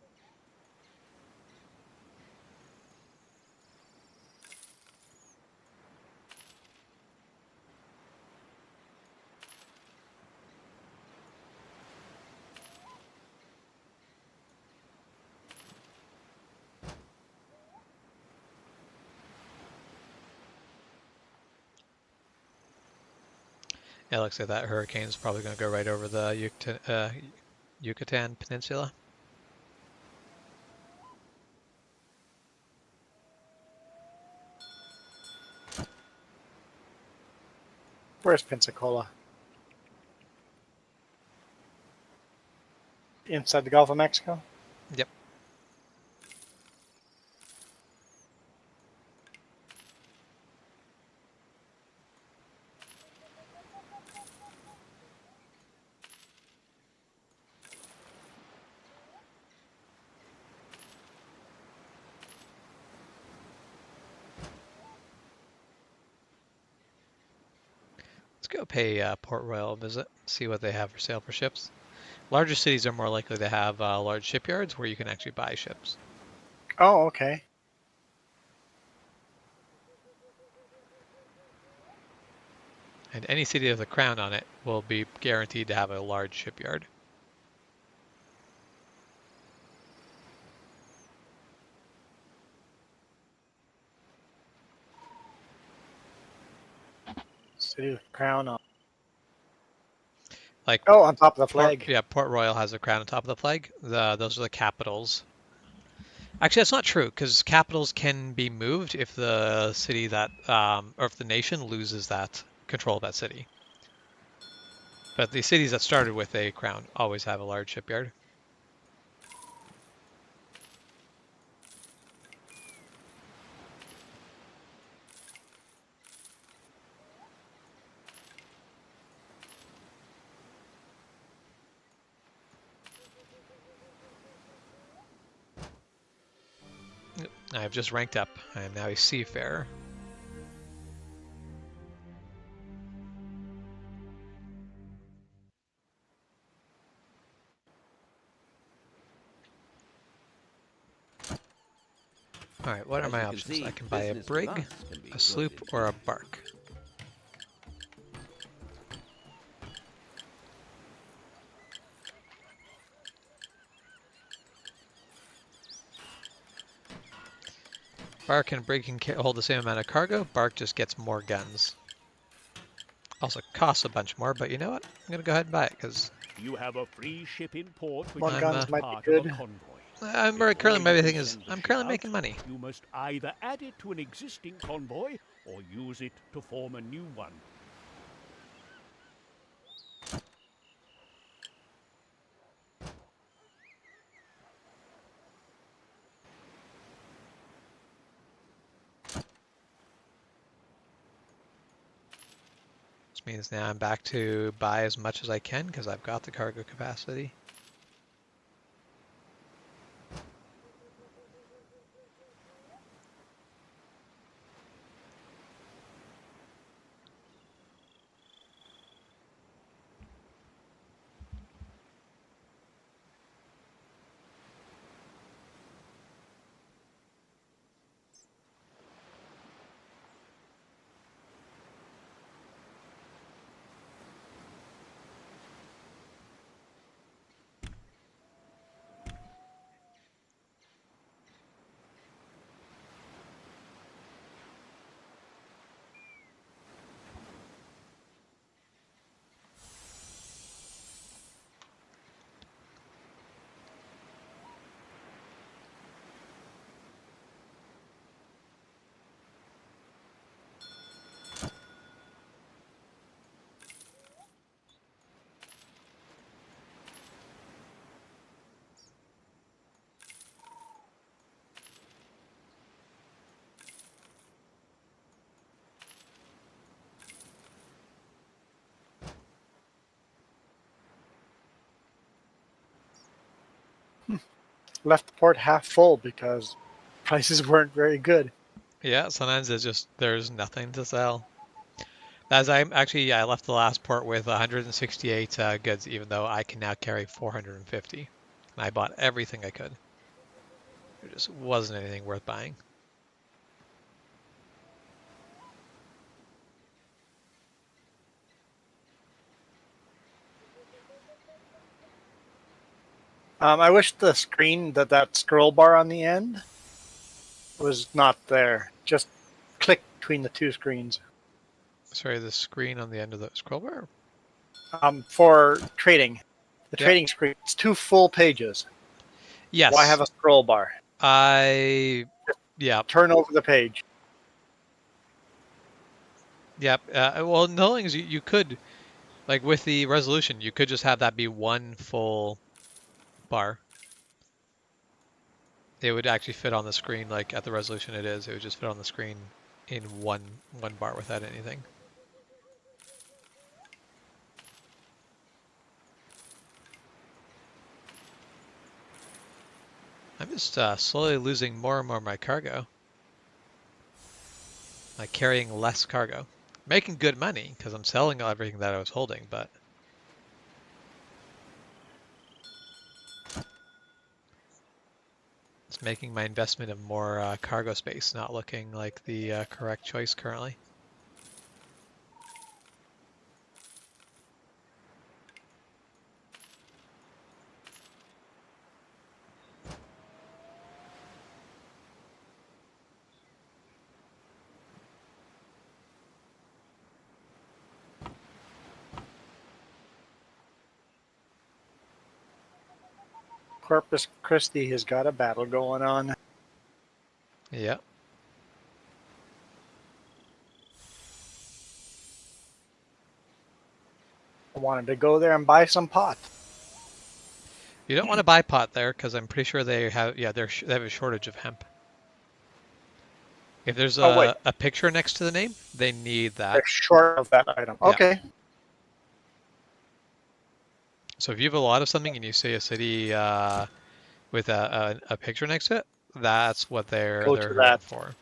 Yeah, it looks like that hurricane's probably going to go right over the Yucatan Peninsula. Where's Pensacola? Inside the Gulf of Mexico? Yep. Let's go pay Port Royal a visit, see what they have for sale for ships. Larger cities are more likely to have large shipyards where you can actually buy ships. Oh, okay. And any city with a crown on it will be guaranteed to have a large shipyard. City with crown on. Like Oh, on top of the flag. Port Royal has a crown on top of the flag. Those are the capitals. Actually, that's not true because capitals can be moved if the city or if the nation loses that control of that city. But the cities that started with a crown always have a large shipyard. I have just ranked up. I am now a seafarer. All right, what are As my you can options? see, I can buy a business with brig, us can be a good sloop, or a indeed. bark. Bark and brig can hold the same amount of cargo. Bark just gets more guns. Also costs a bunch more, but you know what? I'm gonna go ahead and buy it because You have a free ship in port which More is I'm guns not might be part of a good. convoy. currently Before my you thing can is send the I'm ship currently out, making money. you must either add it to an existing convoy or use it to form a new one. Which means now I'm back to buy as much as I can because I've got the cargo capacity. Left the port half full because prices weren't very good. Yeah, sometimes it's just there's nothing to sell. As I actually, yeah, I left the last port with 168 goods, even though I can now carry 450. And I bought everything I could. There just wasn't anything worth buying. I wish the screen that scroll bar on the end was not there. Just click between the two screens. Sorry, the screen on the end of the scroll bar? For trading, the Yep. trading screen. It's 2 full pages. Yes. Why have a scroll bar? Yeah. Turn over the page. Yep. Well, the thing is, you could, like with the resolution, you could just have that be one full bar. It would actually fit on the screen, like at the resolution it is. It would just fit on the screen in one bar without anything. I'm just slowly losing more and more of my cargo. Like carrying less cargo. Making good money because I'm selling everything that I was holding, but it's making my investment of more cargo space not looking like the correct choice currently. Corpus Christi has got a battle going on. Yeah. I wanted to go there and buy some pot. You don't want to buy pot there because I'm pretty sure they have, yeah, they have a shortage of hemp. If there's Oh wait, a picture next to the name, they need they're that. short of that item. Yeah. Okay. So if you have a lot of something and you see a city with a picture next to it, that's what they're Go to hurting that. for.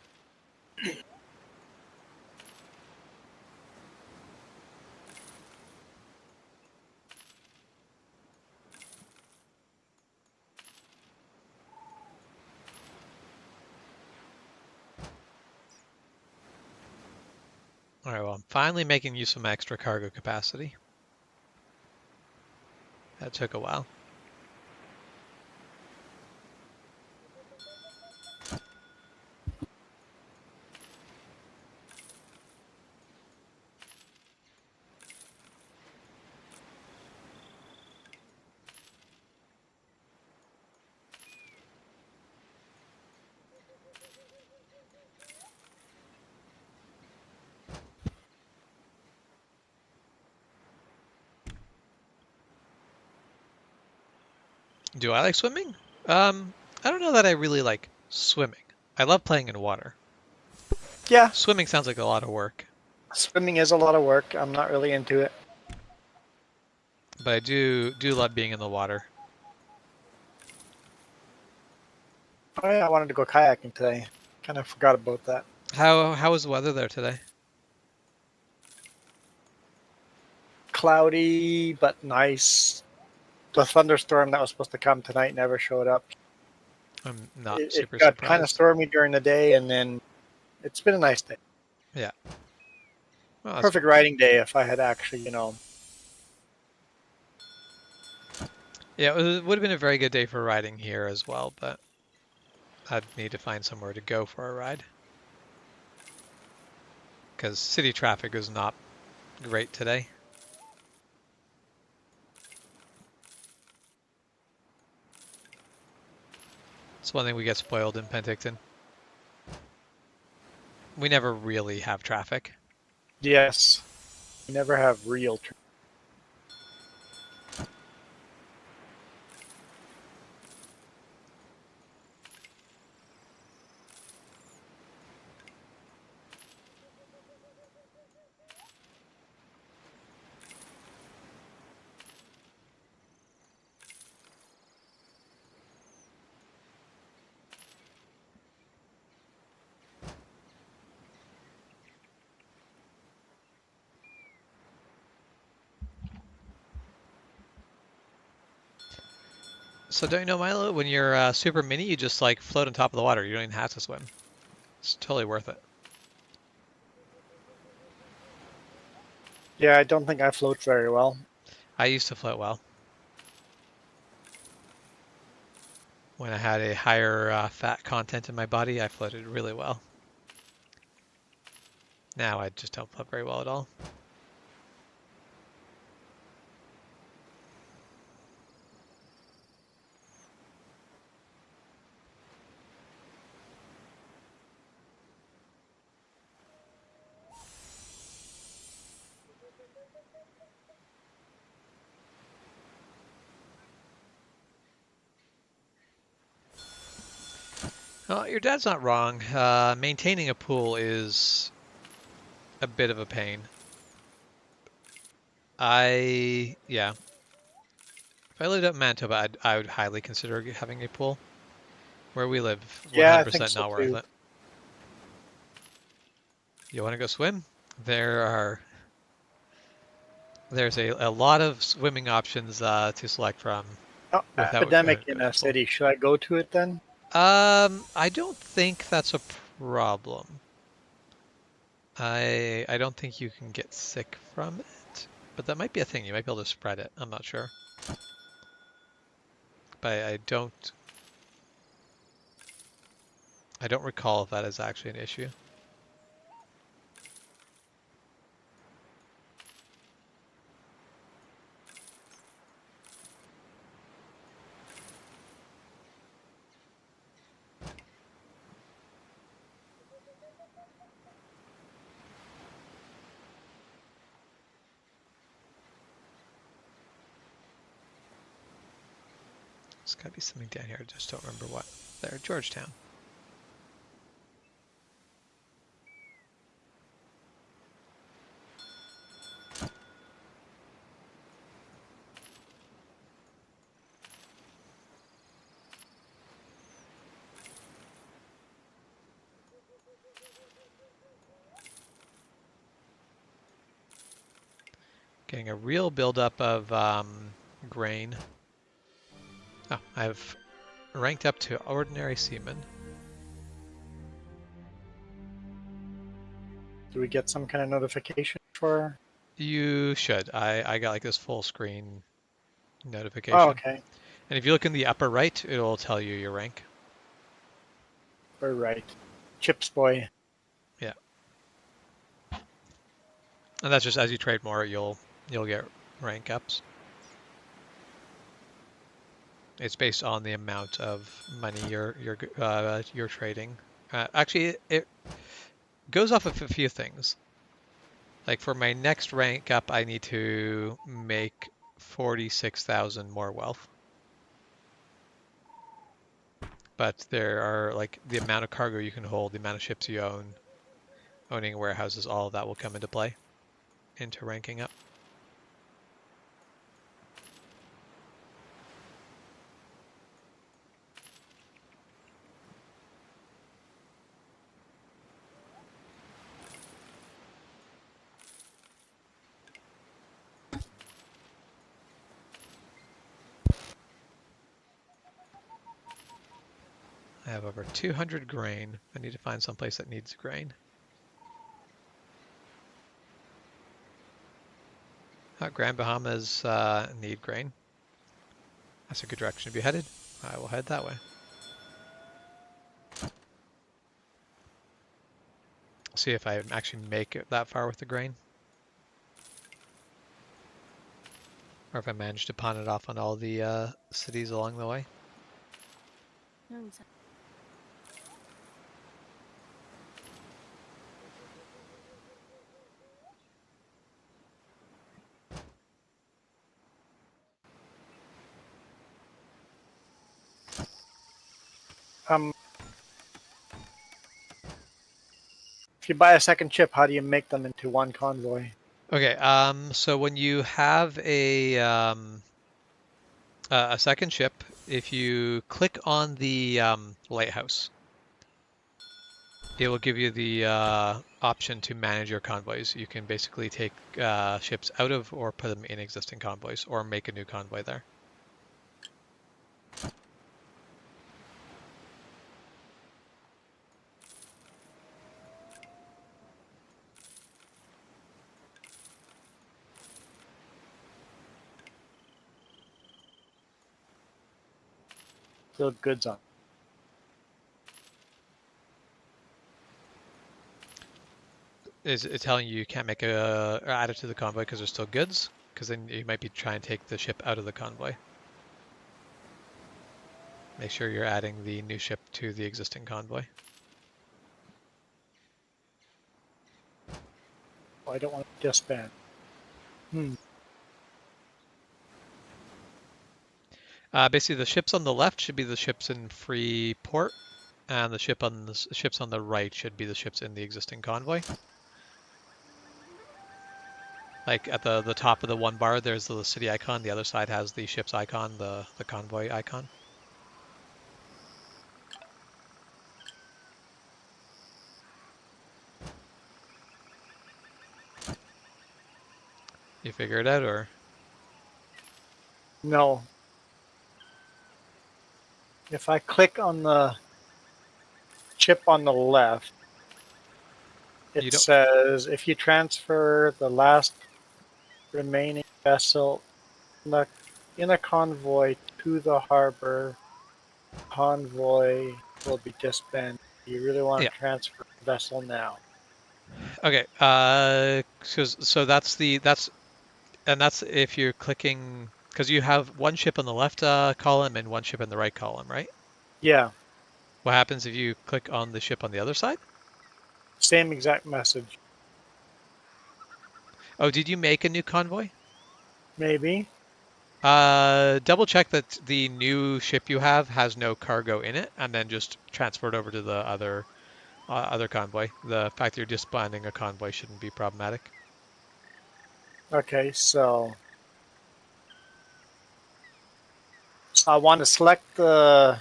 All right, well, I'm finally making use of my extra cargo capacity. That took a while. Do I like swimming? I don't know that I really like swimming. I love playing in water. Yeah, Swimming sounds like a lot of work, swimming is a lot of work. I'm not really into it. but I do love being in the water. Oh yeah, I wanted to go kayaking today. Kind of forgot about that. How was the weather there today? Cloudy but nice. The thunderstorm that was supposed to come tonight never showed up. I'm not It super got kind of surprised. stormy during the day, and then it's been a nice day. Yeah. Well, that's Perfect riding day if I had actually. Yeah, it would have been a very good day for riding here as well, but I'd need to find somewhere to go for a ride. Because city traffic is not great today. It's one thing we get spoiled in Penticton. We never really have traffic. Yes, you never have real. So don't you know, Milo, when you're super mini, you just like float on top of the water. You don't even have to swim. It's totally worth it. Yeah, I don't think I float very well. I used to float well. When I had a higher fat content in my body, I floated really well. Now I just don't float very well at all. Oh, your dad's not wrong. Maintaining a pool is a bit of a pain. Yeah. If I lived up in Manitoba, I would highly consider having a pool. Where we live, Yeah, I think 100% so not worth too. it. You want to go swim? There's a lot of swimming options to select from Oh, without epidemic in going to a the pool. city. Should I go to it then? I don't think that's a problem. I don't think you can get sick from it, but that might be a thing. You might be able to spread it. I'm not sure, but I don't recall if that is actually an issue. There's got to be something down here. I just don't remember what. There, Georgetown. Getting a real buildup of grain. Oh, I've ranked up to ordinary seaman. Do we get some kind of notification for? You should. I got like this full screen Oh, notification. okay. And if you look in the upper right, it will tell you your rank. We're right. Chips boy. Yeah. And that's just as you trade more, you'll get rank ups. It's based on the amount of money you're trading. Actually, it goes off of a few things. Like for my next rank up, I need to make 46,000 more wealth. But there are like the amount of cargo you can hold, the amount of ships you own, owning warehouses, all of that will come into play into ranking up. I have over 200 grain. I need to find someplace that needs grain. Grand Bahamas need grain. That's a good direction to be headed. I will head that way. See if I actually make it that far with the grain. Or if I manage to pawn it off on all the cities along the way. Um, if you buy a second chip, how do you make them into one convoy? Okay, so when you have a second ship, if you click on the lighthouse, it will give you the option to manage your convoys. You can basically take ships out of or put them in existing convoys or make a new convoy there. Still goods on. Is it telling you can't make or add it to the convoy because there's still goods? Because then you might be trying to take the ship out of the convoy. Make sure you're adding the new ship to the existing convoy. Oh, I don't want to disband. Basically, the ships on the left should be the ships in free port, and the ships on the right should be the ships in the existing convoy. Like at the top of the one bar, there's the city icon. The other side has the ship's icon, the convoy icon. You figure it out, or? No. If I click on the chip on the left, You it don't. says if you transfer the last remaining vessel in a convoy to the harbor, convoy will be disbanded. You really want Yeah. to transfer the vessel now. Okay. So that's if you're clicking, because you have one ship on the left column and one ship in the right column, right? Yeah, What happens if you click on the ship on the other side? same exact message. Oh, did you make a new convoy? Maybe. Double check that the new ship you have has no cargo in it, and then just transfer it over to the other convoy. The fact that you're disbanding a convoy shouldn't be problematic. Okay, so I want to select the.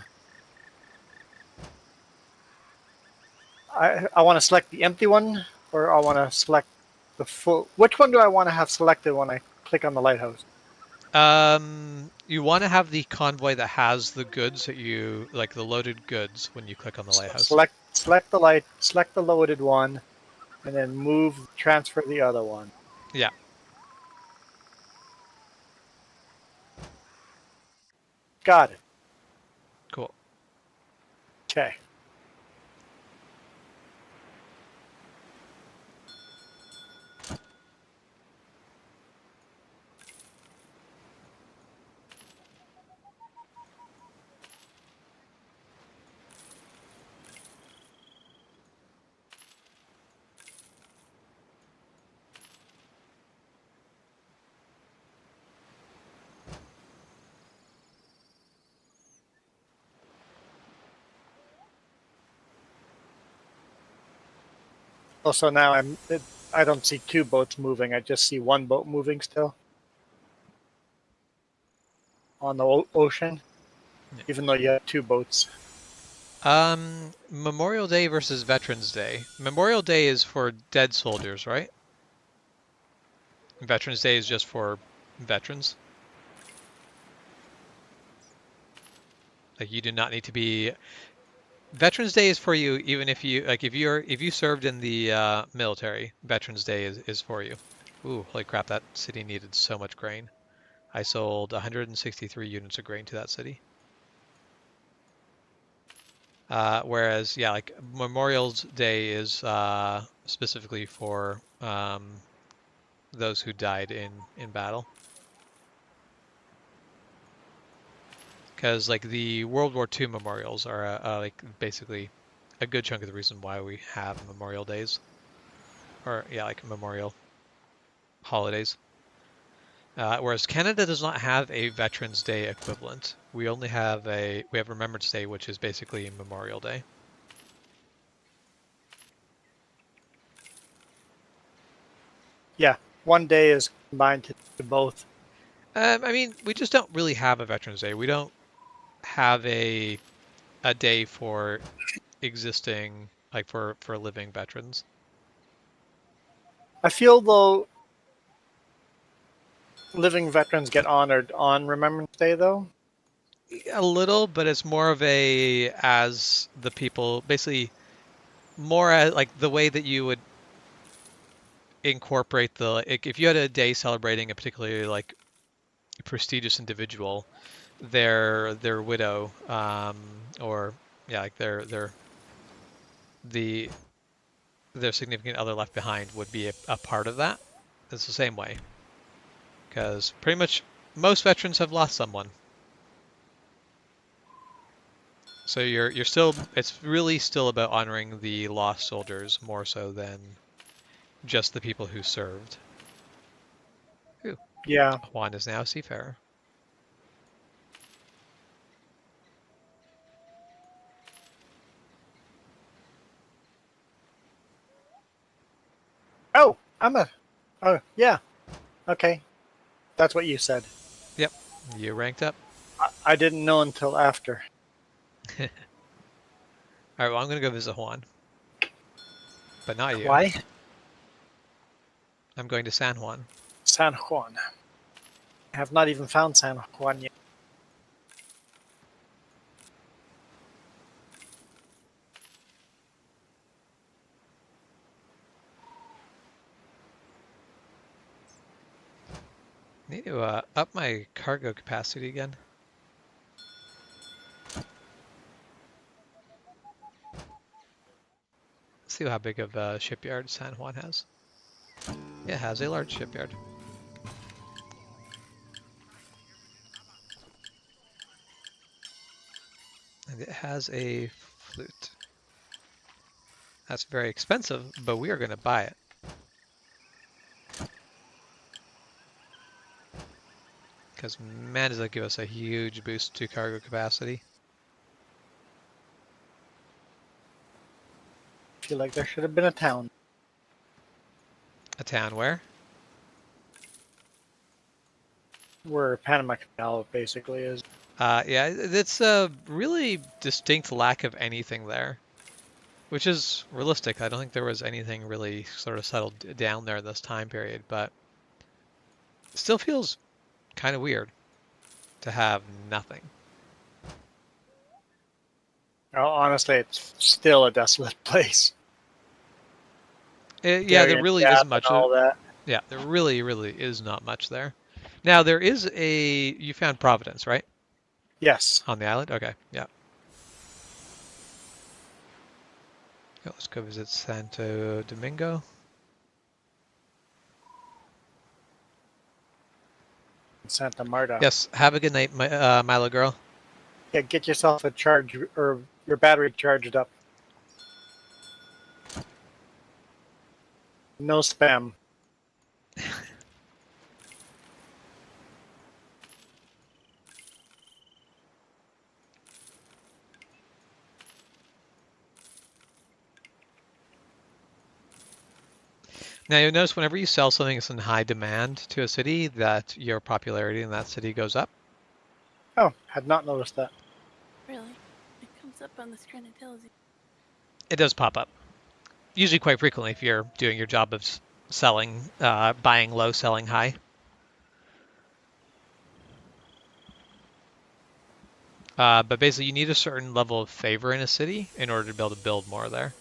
I want to select the empty one, or I want to select the full. Which one do I want to have selected when I click on the lighthouse? You want to have the convoy that has the goods that like the loaded goods when you click on the So lighthouse. select the loaded one, and then transfer the other one. Yeah. Got it. Cool. Okay. Also now I don't see two boats moving. I just see one boat moving still on the ocean, Yeah. even though you have two boats. Memorial Day versus Veterans Day. Memorial Day is for dead soldiers, right? Veterans Day is just for veterans. Like you do not need to be. Veterans Day is for you, even if you served in the military. Veterans Day is for you. Ooh, holy crap! That city needed so much grain. I sold 163 units of grain to that city. Whereas, yeah, like Memorial Day is specifically for those who died in battle. Because like the World War II memorials are like basically a good chunk of the reason why we have Memorial Days, or yeah, like memorial holidays. Whereas Canada does not have a Veterans Day equivalent. We only have we have Remembrance Day, which is basically Memorial Day. Yeah, one day is combined to both. I mean, we just don't really have a Veterans Day. We don't have a day for existing, like for living veterans. I feel though living veterans get honored on Remembrance Day though. A little, but it's more of a as the people, basically more as like the way that you would incorporate if you had a day celebrating a particularly like prestigious individual, their widow, or yeah, like the their significant other left behind would be a part of that. It's the same way, because pretty much most veterans have lost someone. So you're still, it's really still about honoring the lost soldiers more so than just the people who served. Ooh, Yeah. Juan is now a seafarer. Oh, I'm a. Oh, yeah. Okay, that's what you said. Yep, you ranked up. I didn't know until after. All right, well, I'm gonna go visit Juan, but not you. Why? I'm going to San Juan. San Juan. I have not even found San Juan yet. Need to up my cargo capacity again. See how big of a shipyard San Juan has. It has a large shipyard. And it has a flute. That's very expensive, but we are going to buy it. Because man, does that give us a huge boost to cargo capacity. I feel like there should have been a town. A town where? Where Panama Canal basically is. Yeah, it's a really distinct lack of anything there, which is realistic. I don't think there was anything really sort of settled down there this time period, but it still feels kind of weird to have nothing. Oh, honestly, it's still a desolate place. Yeah, there Darien really Gap isn't and much. all that. Yeah, there really, really is not much there. Now there is you found Providence, right? Yes. On the island? Okay, yeah. Yeah, let's go visit Santo Domingo. Santa Marta. Yes, have a good night, Milo girl. Yeah, get yourself a charge or your battery charged up. No spam. Now you'll notice whenever you sell something that's in high demand to a city, that your popularity in that city goes up. Oh, had not noticed that. Really? It comes up on the screen and tells you. It does pop up. Usually quite frequently if you're doing your job of selling, buying low, selling high. But basically you need a certain level of favor in a city in order to be able to build more there.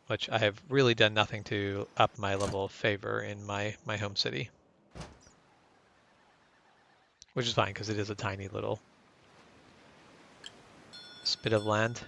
Which I have really done nothing to up my level of favor in my home city. Which is fine because it is a tiny little spit of land.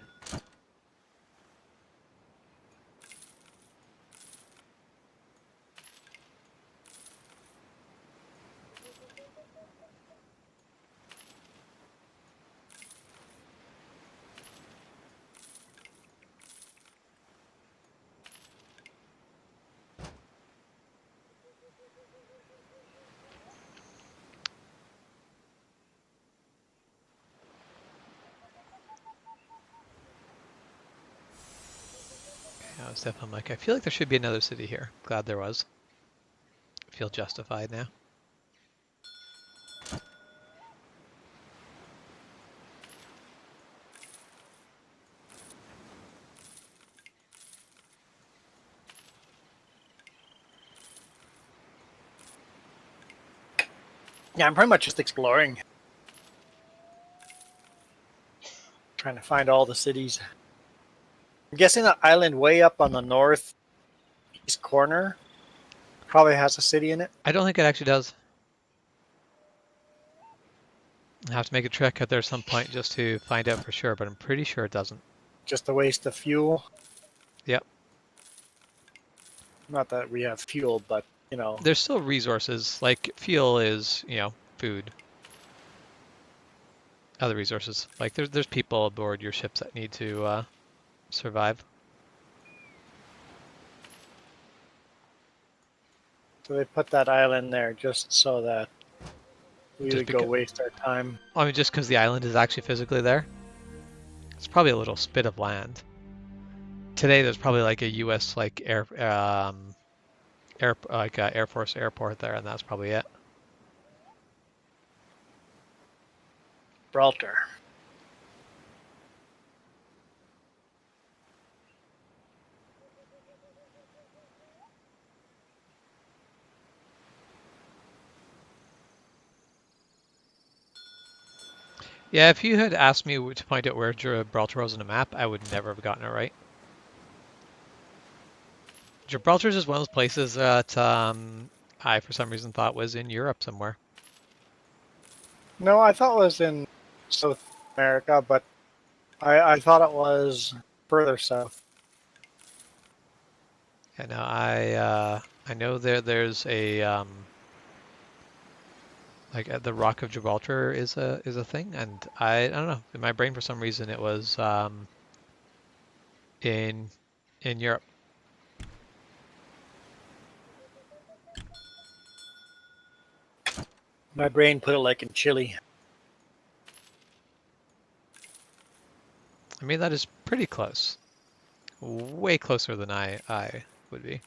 I was definitely like, I feel like there should be another city here. Glad there was. I feel justified now. Yeah, I'm pretty much just exploring. Trying to find all the cities. I'm guessing the island way up on the north northeast corner probably has a city in it. I don't think it actually does. I have to make a trek out there at some point just to find out for sure, but I'm pretty sure it doesn't. Just a waste of fuel. Yep. Not that we have fuel, but There's still resources, like fuel is, food. Other resources. Like there's people aboard your ships that need to survive. So they put that island there just so that we Just would go because, waste our time. I mean, just because the island is actually physically there. It's probably a little spit of land. Today there's probably like a U.S. like air Air Force airport there, and that's probably it. Gibraltar. Yeah, if you had asked me to point out where Gibraltar was on the map, I would never have gotten it right. Gibraltar is just one of those places that I, for some reason, thought was in Europe somewhere. No, I thought it was in South America, but I thought it was further south. And I know there's a like the Rock of Gibraltar is a thing, and I don't know, in my brain for some reason it was in Europe. My brain put it like in Chile. I mean, that is pretty close. Way closer than I would be.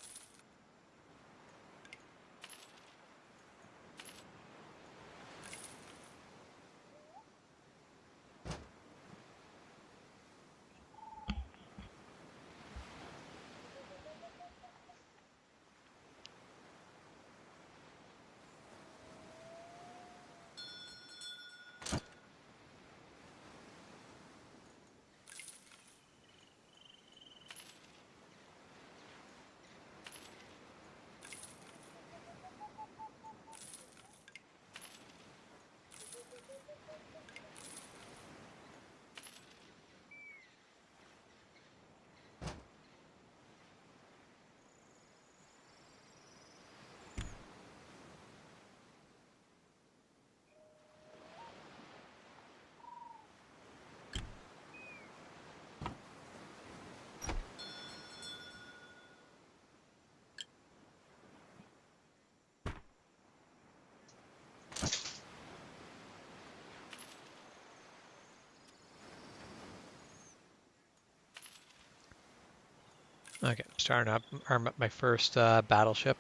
Okay, I'm starting to arm up my first battleship.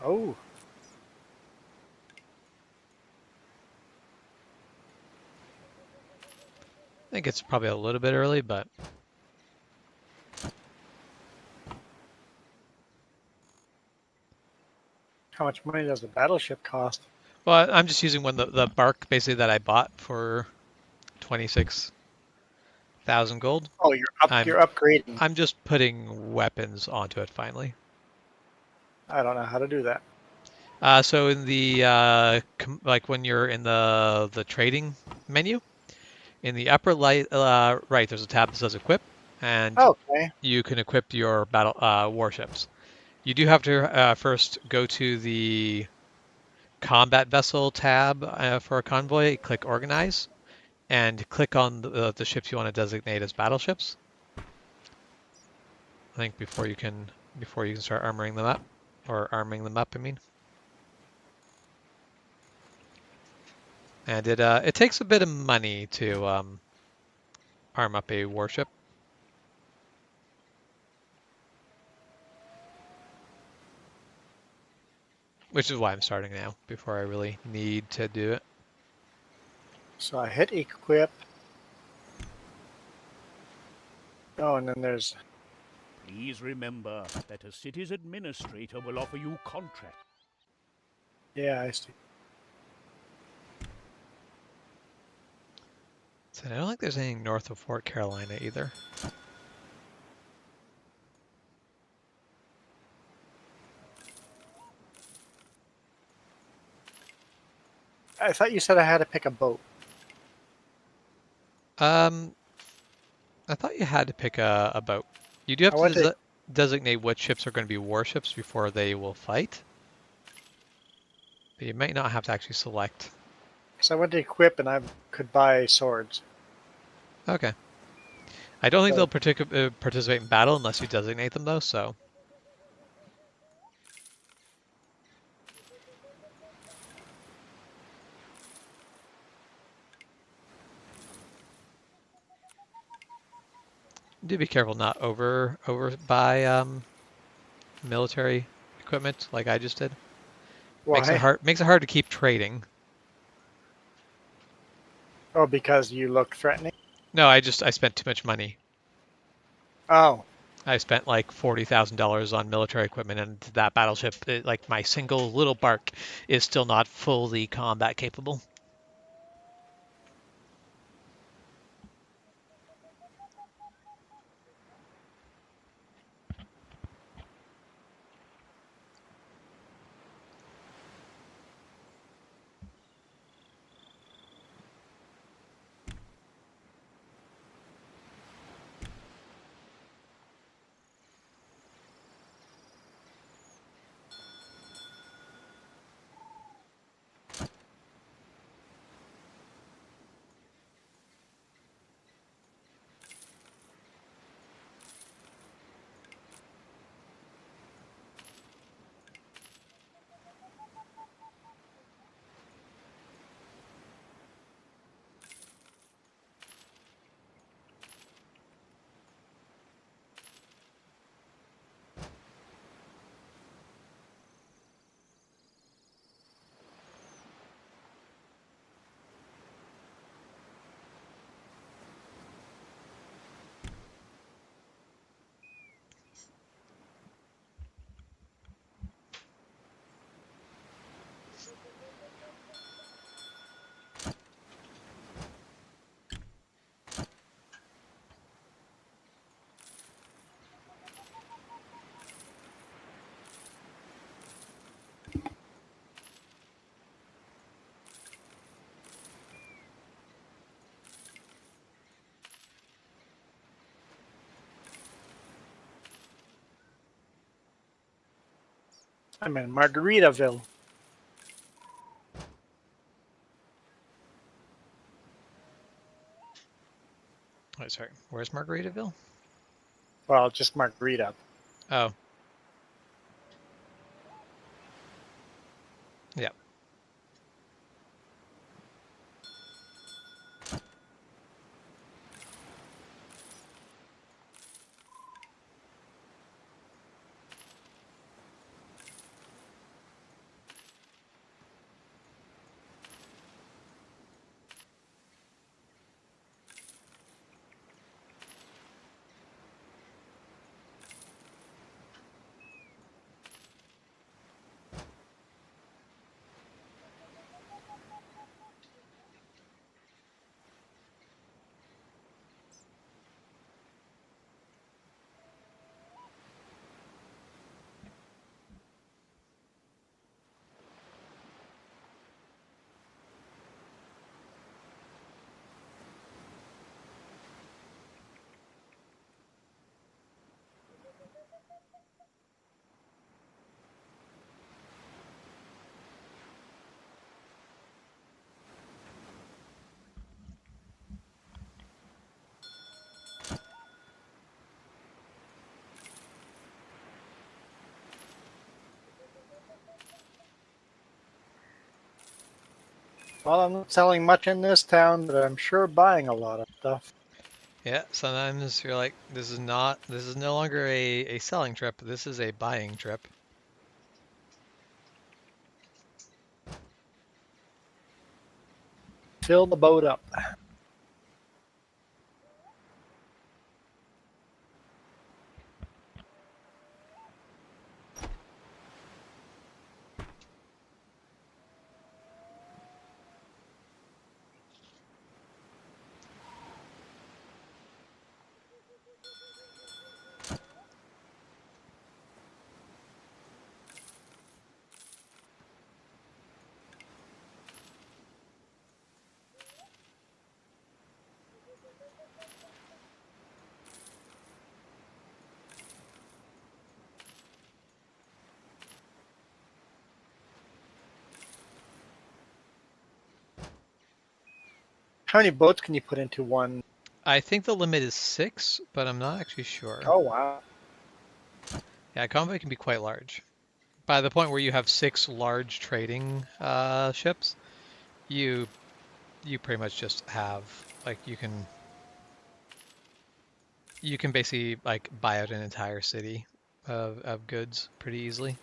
Oh, I think it's probably a little bit early, but how much money does a battleship cost? well, I'm just using the bark basically that I bought for 26,000 gold. Oh, I'm you're upgrading. I'm just putting weapons onto it finally. I don't know how to do that. So in the like when you're in the trading menu, in the upper right, there's a tab that says equip, and Okay. you can equip your battle warships. You do have to first go to the combat vessel tab for a convoy, click organize, and click on the ships you want to designate as battleships. I think before you can start armoring them up, or arming them up, I mean. And it takes a bit of money to arm up a warship. Which is why I'm starting now, before I really need to do it. So I hit equip. Oh, and then there's. Please remember that a city's administrator will offer you contract. Yeah, I see. So I don't think there's anything north of Fort Carolina either. I thought you said I had to pick a boat. Um, I thought you had to pick a boat. You do have I to went to designate what ships are going to be warships before they will fight, but you might not have to actually select. so I went to equip and I could buy swords. Okay. I don't think So they'll participate in battle unless you designate them, though, so. Do be careful not over buy military equipment like I just did. why? Makes it hard to keep trading. Oh, because you look threatening. No, I spent too much money. Oh, I spent like $40,000 on military equipment, and that battleship, like my single little bark, is still not fully combat capable. I'm in Margaritaville. Wait, sorry, where's Margaritaville? Well, just Margarita. Oh, yeah. Well, I'm not selling much in this town, but I'm sure buying a lot of stuff. Yeah, sometimes you're like, this is no longer a selling trip, this is a buying trip. Fill the boat up. How many boats can you put into one? I think the limit is 6, but I'm not actually sure. Oh wow. Yeah, a convoy can be quite large. By the point where you have 6 large trading ships, you pretty much just have like you can basically like buy out an entire city of goods pretty easily.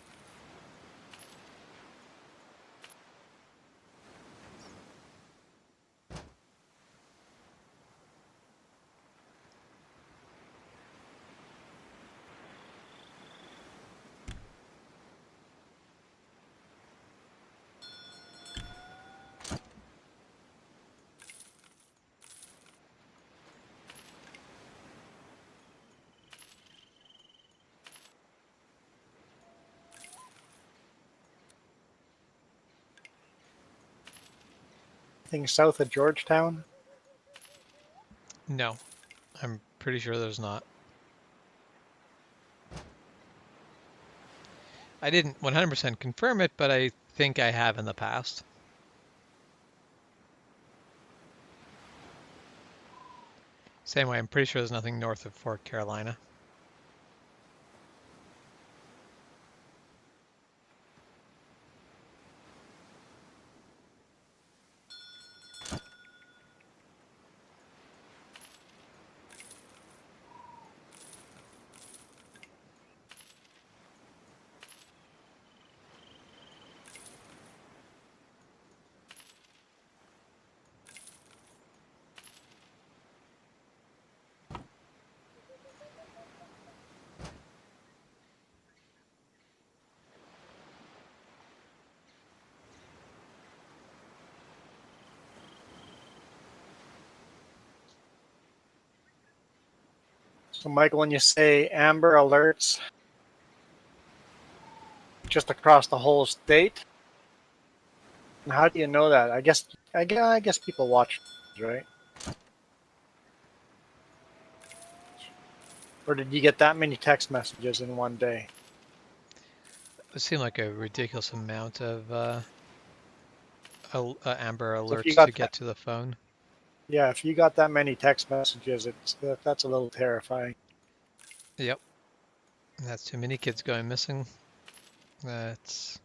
Anything south of Georgetown? No, I'm pretty sure there's not. I didn't 100% confirm it, but I think I have in the past. Same way, I'm pretty sure there's nothing north of Fort Carolina. So Michael, when you say amber alerts just across the whole state, and how do you know that? I guess people watch, right? Or did you get that many text messages in one day? It seemed like a ridiculous amount of Amber So if you alerts to got get to the phone. yeah, if you got that many text messages, that's a little terrifying. Yep, that's too many kids going missing. That's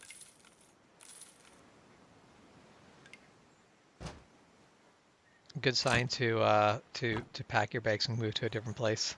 a good sign to pack your bags and move to a different place.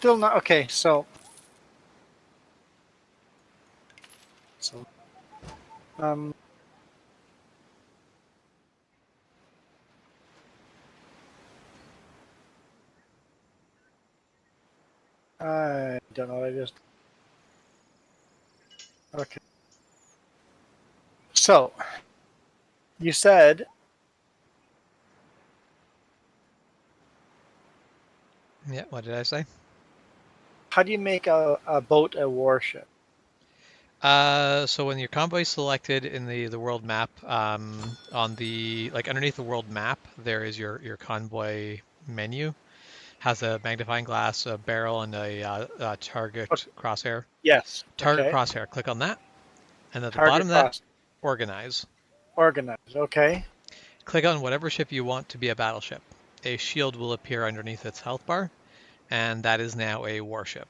Still not okay. So um, I don't know. I just okay. So you said Yeah, what did I say? how do you make a boat a warship? So when your convoy is selected in the world map, on the like underneath the world map, there is your convoy menu has a magnifying glass, a barrel, and a target crosshair. Yes. Target Okay. crosshair. Click on that, and at the Target bottom of that, cross. organize. Organize. Okay. Click on whatever ship you want to be a battleship. A shield will appear underneath its health bar, and that is now a warship.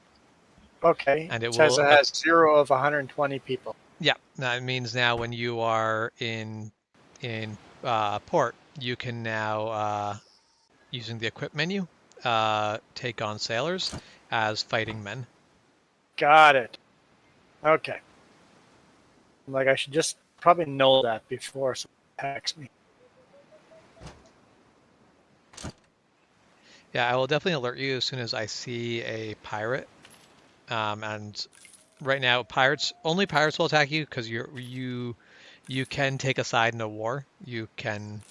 Okay. And It says it has 0 of 120 people. Yeah, that means now when you are in port, you can now using the equip menu take on sailors as fighting men. Got it. Okay. Like I should just probably know that before someone attacks me. Yeah, I will definitely alert you as soon as I see a pirate. And right now, only pirates will attack you because you can take a side in a war. You can,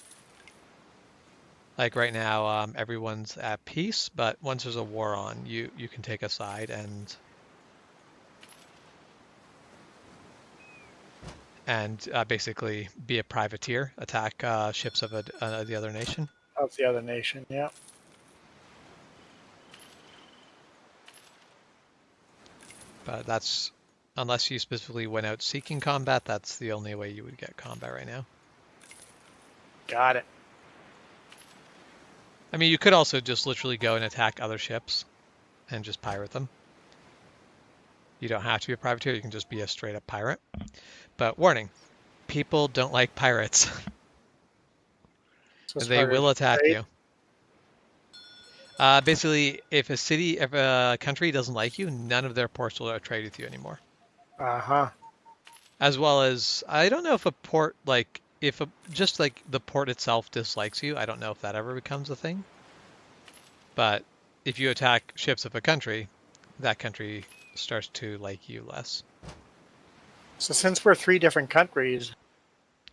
like right now, everyone's at peace, but once there's a war on, you can take a side and basically be a privateer, attack ships of the other nation. Of the other nation, yeah. But that's, unless you specifically went out seeking combat, that's the only way you would get combat right now. Got it. I mean, you could also just literally go and attack other ships and just pirate them. You don't have to be a privateer, you can just be a straight up pirate. But warning, people don't like pirates. So They will attack trade. you. Basically, if a country doesn't like you, none of their ports will trade with you anymore. Uh-huh. As well as, I don't know if a port, like, just like the port itself dislikes you, I don't know if that ever becomes a thing. But if you attack ships of a country, that country starts to like you less. So since we're 3 different countries,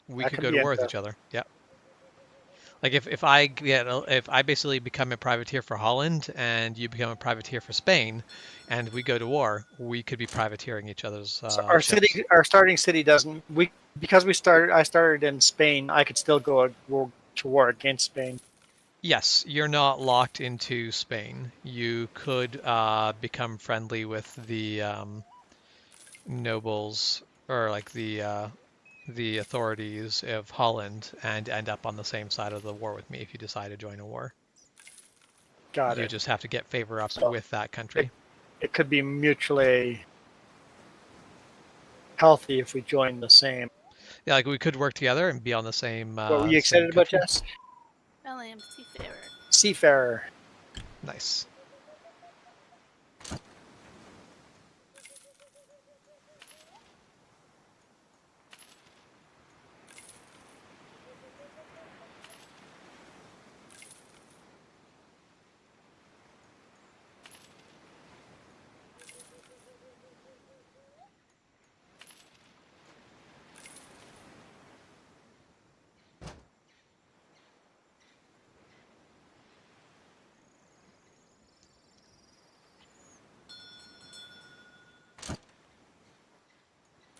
We that could can go be to war with each interesting. other. Yeah. Like if I basically become a privateer for Holland and you become a privateer for Spain, and we go to war, we could be privateering each other's So ships. our starting city doesn't because I started in Spain, I could still go to war against Spain. Yes, you're not locked into Spain. You could become friendly with the nobles or like the authorities of Holland and end up on the same side of the war with me if you decide to join a war. Got You it. just have to get favor up So with that country. it could be mutually healthy if we join the same. Yeah, like we could work together and be on the same What were you same excited about, country. Jess? I am seafarer. Seafarer. Nice.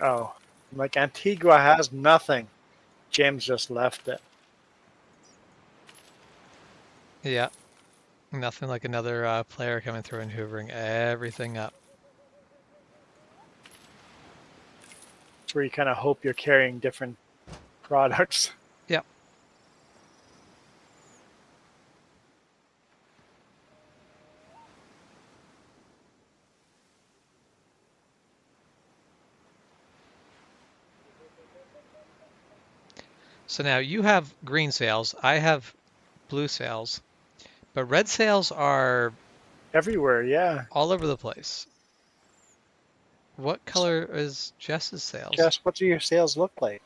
Oh, like Antigua has nothing. James just left it. Yeah, nothing like another player coming through and hoovering everything up. It's where you kind of hope you're carrying different products. Yep. So now you have green sails, I have blue sails, but red sails are Everywhere, yeah. all over the place. What color is Jess's sails? Jess, what do your sails look like?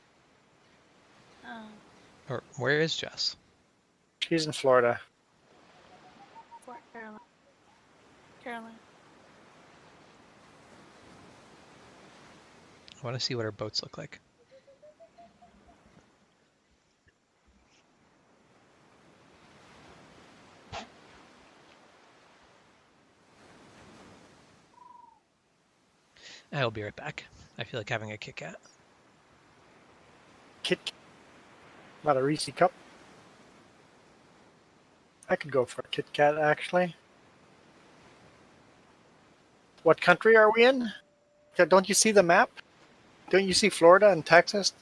Oh, Or where is Jess? She's in Florida. Fort Carolina. Carolina. I want to see what her boats look like. I will be right back. I feel like having a Kit Kat. Kit, not a Reese cup. I could go for a Kit Kat, actually. What country are we in? Don't you see the map? Don't you see Florida and Texas?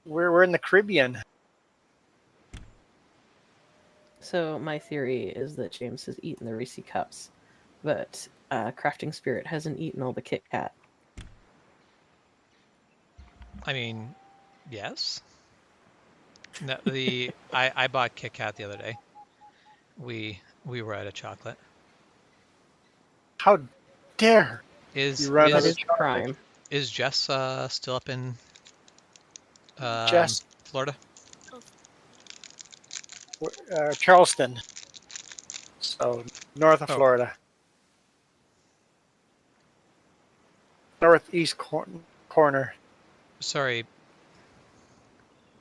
We're in the Caribbean. So my theory is that James has eaten the Reese cups, but Crafting Spirit hasn't eaten all the Kit Kat. I mean, yes. No, I bought Kit Kat the other day. We were out of chocolate. How dare Is you run out That of is is chocolate? crime. is Jess still up in Jess, Florida? Charleston, so north of Oh, Florida. Northeast corner. sorry,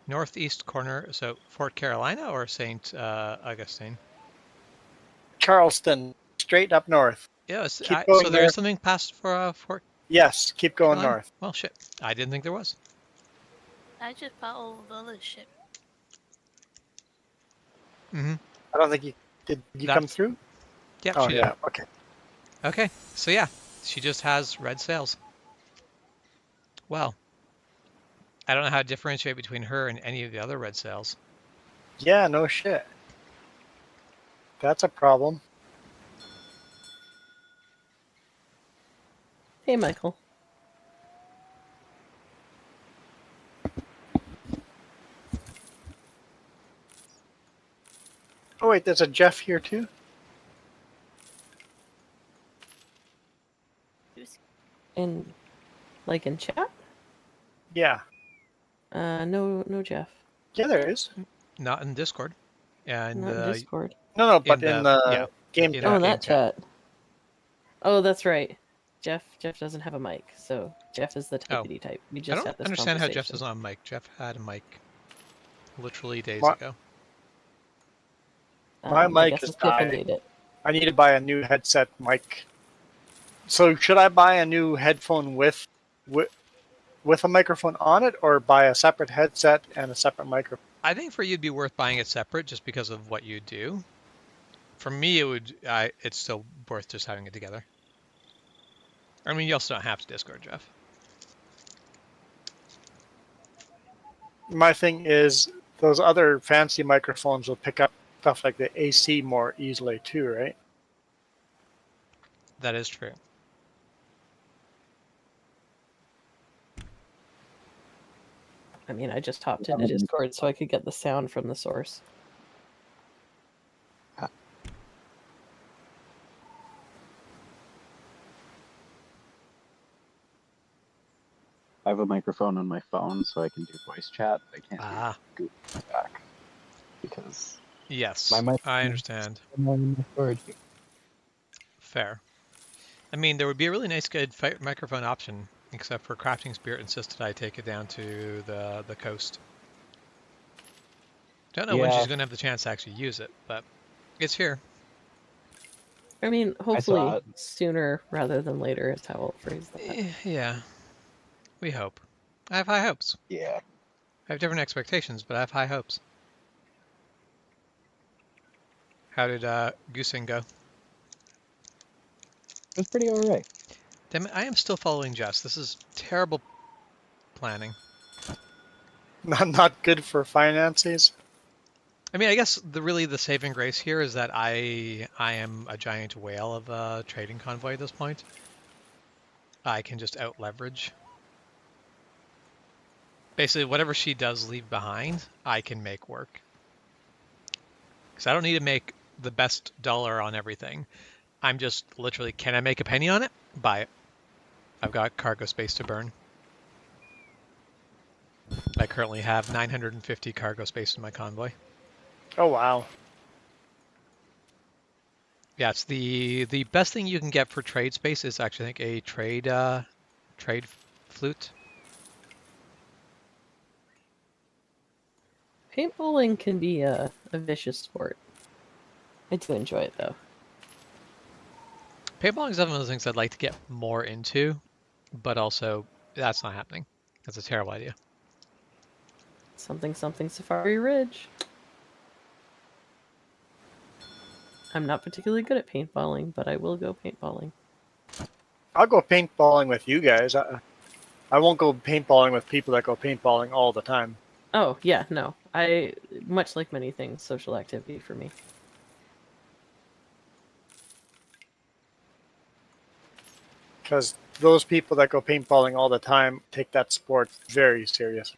northeast corner. So Fort Carolina or Saint Augustine? Charleston, straight up north. Yes. Keep So going there is north. something past for Fort Yes, keep going Carolina. north. Well, shit. I didn't think there was. I just follow the other ship. Mm-hmm. I don't think you did. You come That's through? yep. Oh She did. yeah. Okay. Okay. So yeah, she just has red sails. Well, I don't know how to differentiate between her and any of the other red sails. Yeah. No shit. That's a problem. Hey, Michael. Oh wait, there's a Jeff here too. Who's In chat? Yeah. No, Jeff. Yeah, there is. Not in Discord. And Not in Discord. No, in but in the yeah, the game in Oh, the chat. in game that chat. Oh, that's right. Jeff doesn't have a mic, so Jeff is the Oh, typity type. We I just don't had this understand how Jeff conversation. is on mic. Jeff had a mic literally days My, ago. my I mic guess is it's Pippin dying. made it. I need to buy a new headset mic. So should I buy a new headphone with a microphone on it, or buy a separate headset and a separate microphone? I think for you it'd be worth buying it separate just because of what you do. For me, it's still worth just having it together. I mean, you also don't have to Discord, Jeff. My thing is, those other fancy microphones will pick up stuff like the AC more easily too, right? That is true. I mean, I just hopped into Discord so I could get the sound from the source. I have a microphone on my phone, so I can do voice chat. I can't do Google back because Yes, my mic. I understand. Storage. Fair. I mean, there would be a really nice, good microphone option, except for Crafting Spirit insisted I take it down to the coast. Don't know when she's going to have the chance to actually use it, but it's here. I mean, I hopefully saw it. sooner rather than later is how I'll phrase that. Yeah, we hope. I have high hopes. Yeah. I have different expectations, but I have high hopes. How did Goosing go? It was pretty alright. Damn it, I am still following Jess. This is terrible planning. Not good for finances. I mean, I guess the saving grace here is that I am a giant whale of a trading convoy at this point. I can just out leverage. Basically, whatever she does leave behind, I can make work. Because I don't need to make the best dollar on everything. I'm just literally, can I make a penny on it? Buy it. I've got cargo space to burn. I currently have 950 cargo space in my convoy. Oh wow. Yeah, it's the best thing you can get for trade space is actually, I think, a trade flute. Paintballing can be a vicious sport. I do enjoy it though. Paintballing is one of those things I'd like to get more into, but also that's not happening. That's a terrible idea. Something Safari Ridge. I'm not particularly good at paintballing, but I will go paintballing. I'll go paintballing with you guys. I won't go paintballing with people that go paintballing all the time. Oh, yeah, no. Much like many things, social activity for me. Because those people that go paintballing all the time take that sport very serious.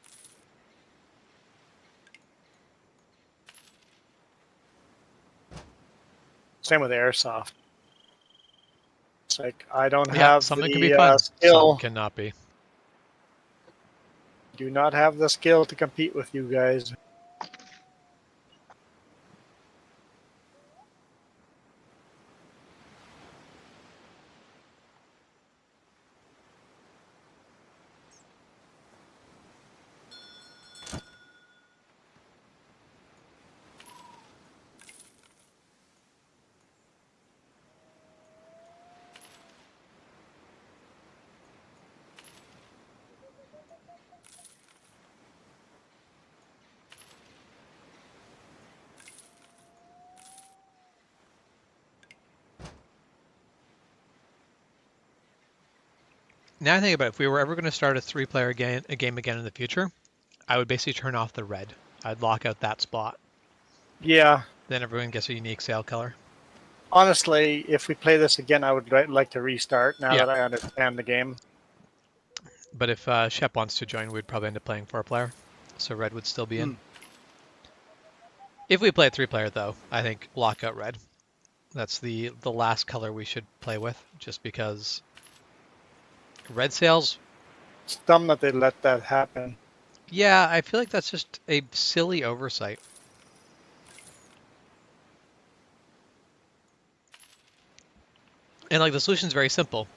Same with airsoft. It's like I don't Yeah, have something can be the fun, some skill. cannot be. Do not have the skill to compete with you guys. Now I think about it, if we were ever going to start a three-player game again in the future, I would basically turn off the red. I'd lock out that spot. Yeah. Then everyone gets a unique sail color. Honestly, if we play this again, I would like to restart now Yeah. that I understand the game. But if Shep wants to join, we'd probably end up playing 4-player. So red would still be in. If we play 3-player, though, I think lock out red. That's the last color we should play with, just because red sails. It's dumb that they let that happen. Yeah, I feel like that's just a silly oversight. And like the solution's very simple.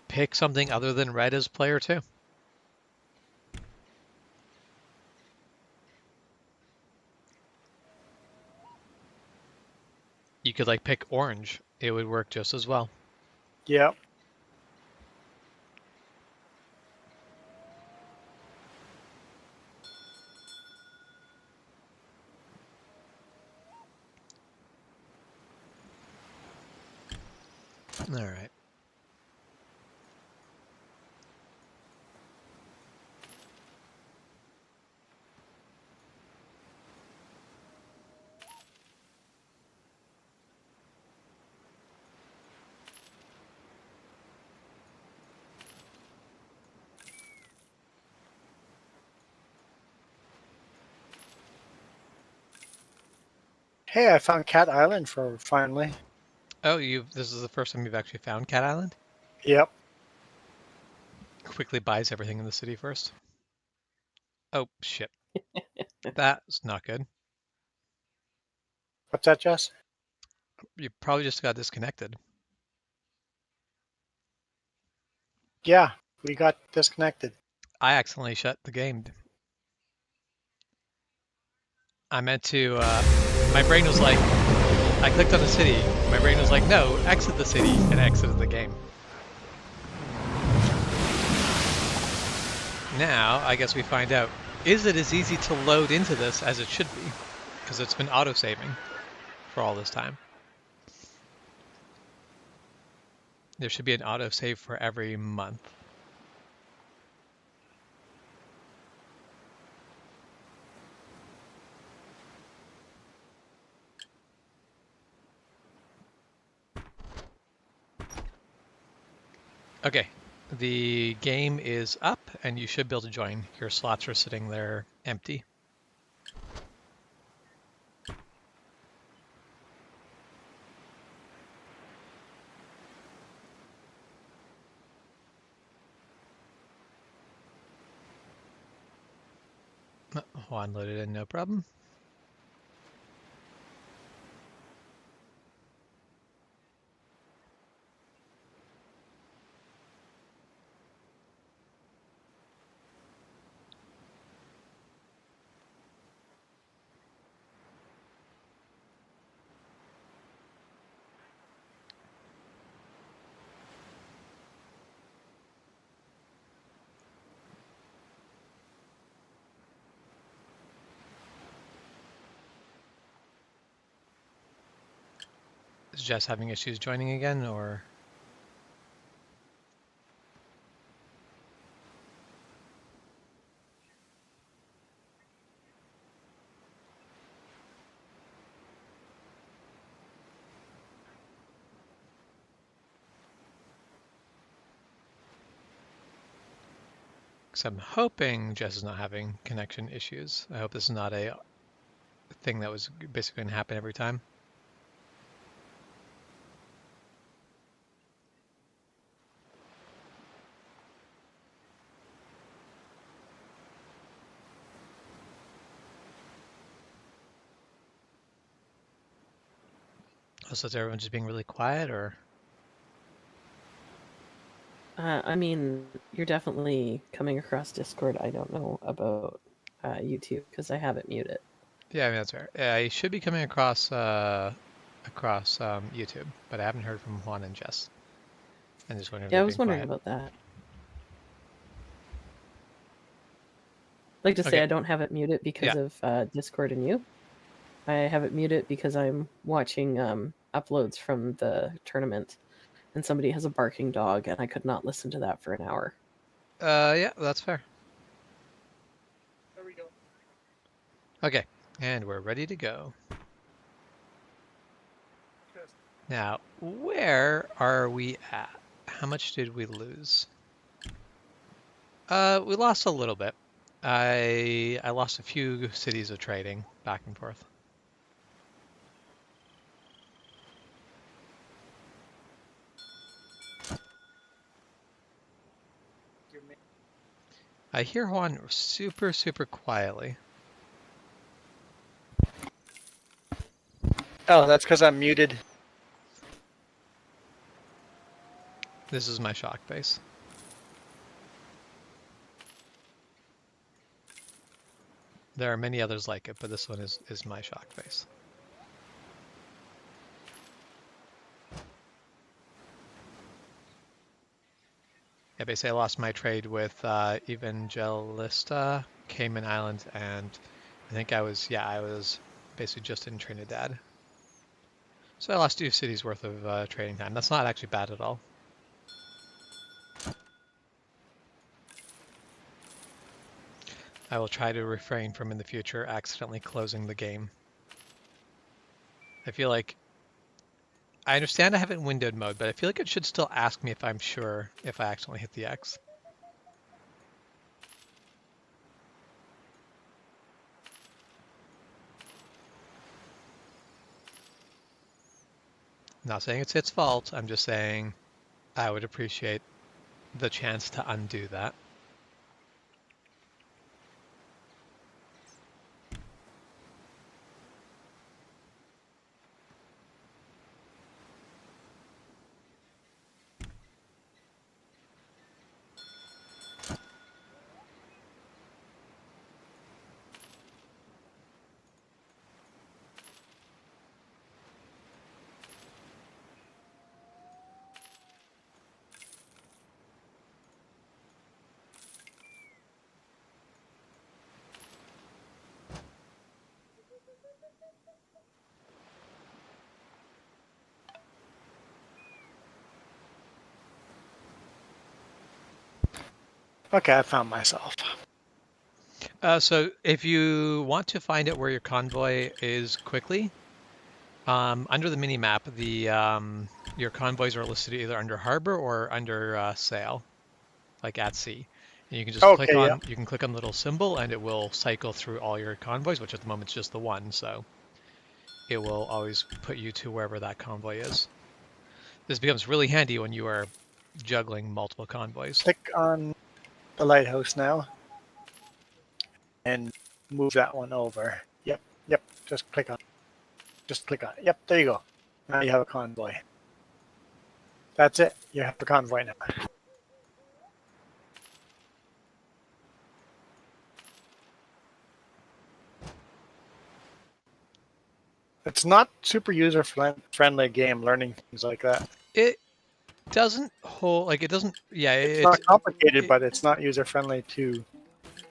Pick something other than red as player 2. You could like pick orange. It would work just as well. Yep. All right. Hey, I found Cat Island for finally. Oh, this is the first time you've actually found Cat Island? Yep. Quickly buys everything in the city first. Oh, shit. That's not good. What's that, Jess? You probably just got disconnected. Yeah, we got disconnected. I accidentally shut the game. I meant to, my brain was like, I clicked on the city. My brain was like, no, exit the city, and I exited the game. Now, I guess we find out, is it as easy to load into this as it should be? Because it's been auto-saving for all this time. There should be an auto-save for every month. Okay, the game is up and you should be able to join. Your slots are sitting there empty. Juan loaded in, no problem. Is Jess having issues joining again, or? Because I'm hoping Jess is not having connection issues. I hope this is not a thing that was basically going to happen every time. So is everyone just being really quiet, or? I mean, you're definitely coming across Discord. I don't know about YouTube because I have it muted. Yeah, I mean, that's fair. I should be coming across YouTube, but I haven't heard from Juan and Jess. I'm just wondering if Yeah, I they're was being wondering quiet. about that. Like to say, Okay. I don't have it muted because of Discord and you. I have it muted because I'm watching uploads from the tournament, and somebody has a barking dog, and I could not listen to that for an hour. Yeah, that's fair. There we go. Okay, and we're ready to go. Now, where are we at? How much did we lose? We lost a little bit. I lost a few cities of trading back and forth. I hear Juan super, super quietly. Oh, that's because I'm muted. This is my shock base. There are many others like it, but this one is my shock base. Yeah, basically I lost my trade with Evangelista, Cayman Islands, and I think I was basically just in Trinidad. So I lost 2 cities worth of trading time. That's not actually bad at all. I will try to refrain from in the future accidentally closing the game. I feel like I understand I have it in windowed mode, but I feel like it should still ask me if I'm sure if I accidentally hit the X. Not saying it's its fault, I'm just saying I would appreciate the chance to undo that. Okay, I found myself. So if you want to find out where your convoy is quickly, under the mini map, your convoys are listed either under harbor or under sail, like at sea. And you can just click Okay, yeah. on the little symbol, and it will cycle through all your convoys, which at the moment is just the one. So it will always put you to wherever that convoy is. This becomes really handy when you are juggling multiple convoys. Click on the lighthouse now and move that one over. Yep. Just click on it. Yep, there you go. Now you have a convoy. That's it. You have a convoy now. It's not super user friendly game learning things like that. It doesn't hold like it doesn't. Yeah, It's not complicated, but it's not user friendly to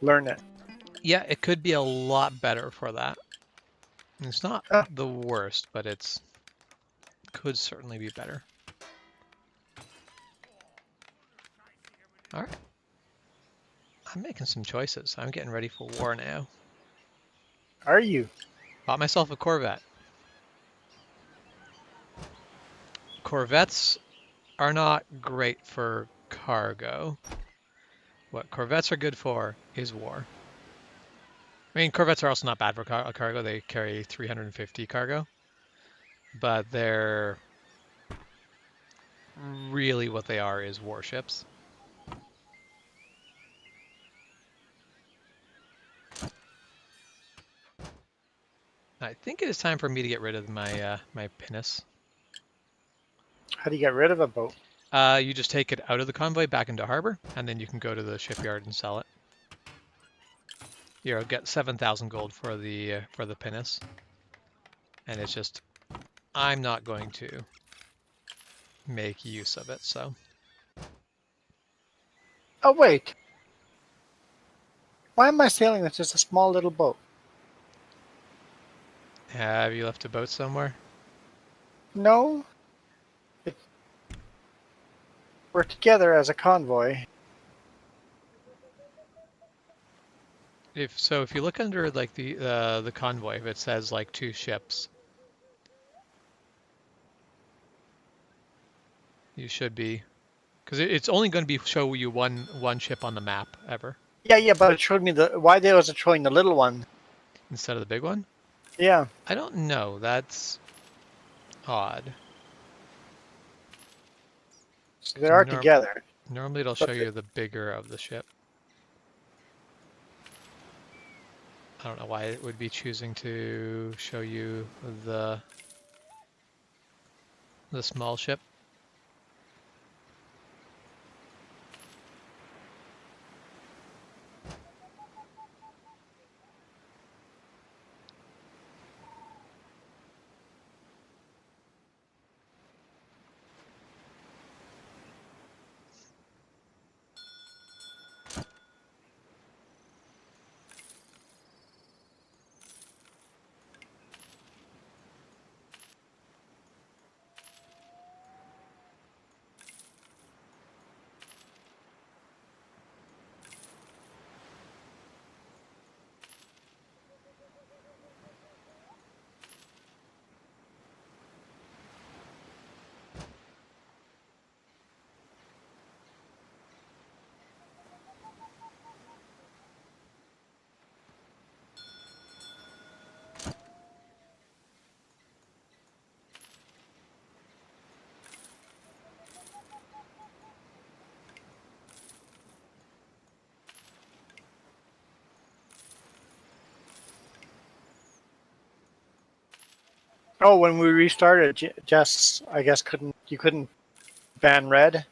learn it. Yeah, it could be a lot better for that. It's not the worst, but it could certainly be better. All right. I'm making some choices. I'm getting ready for war now. Are you? Bought myself a Corvette. Corvettes are not great for cargo. What Corvettes are good for is war. I mean, Corvettes are also not bad for cargo. They carry 350 cargo. But they're really what they are is warships. I think it is time for me to get rid of my my pinnace. How do you get rid of a boat? You just take it out of the convoy back into harbor, and then you can go to the shipyard and sell it. You'll get 7,000 gold for the pinnace, and it's just I'm not going to make use of it. So Oh wait, why am I sailing with just a small little boat? have you left a boat somewhere? No, it, we're together as a convoy. If you look under like the convoy, if it says like 2 ships, you should be, because it's only going to be show you one ship on the map ever Yeah, but it showed me why they was it showing the little one? instead of the big one. Yeah. I don't know. That's odd. So they are together. Normally it'll show you the bigger of the ship. I don't know why it would be choosing to show you the small ship. Oh, when we restarted, Jess, I guess you couldn't ban red.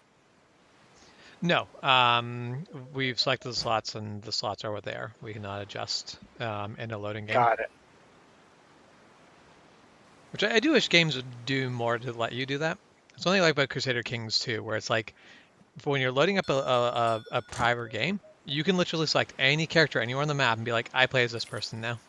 No, we've selected the slots and the slots are what they are. We cannot adjust in a loading game. Got it. Which I do wish games would do more to let you do that. It's only like about Crusader Kings 2, where it's like when you're loading up a private game, you can literally select any character anywhere on the map and be like, I play as this person now.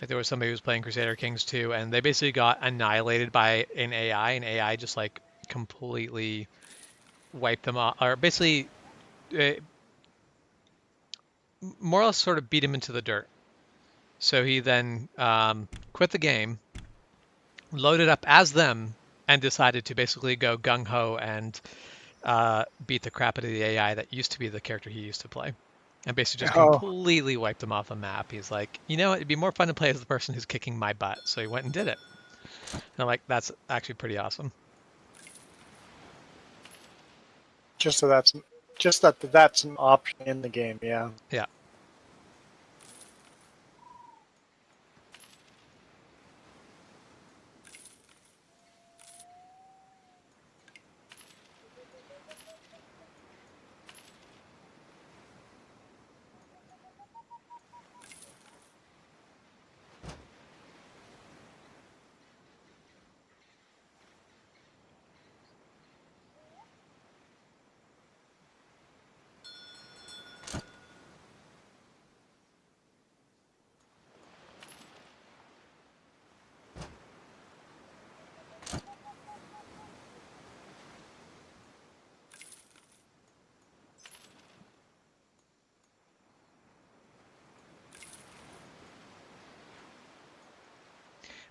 Like there was somebody who was playing Crusader Kings 2, and they basically got annihilated by an AI, and AI just like completely wiped them off, or basically more or less sort of beat him into the dirt. So he then quit the game, loaded up as them, and decided to basically go gung ho and beat the crap out of the AI that used to be the character he used to play. And basically just Oh, completely wiped him off the map. He's like, you know, it'd be more fun to play as the person who's kicking my butt. So he went and did it. And I'm like, that's actually pretty awesome. just that's an option in the game. Yeah. Yeah.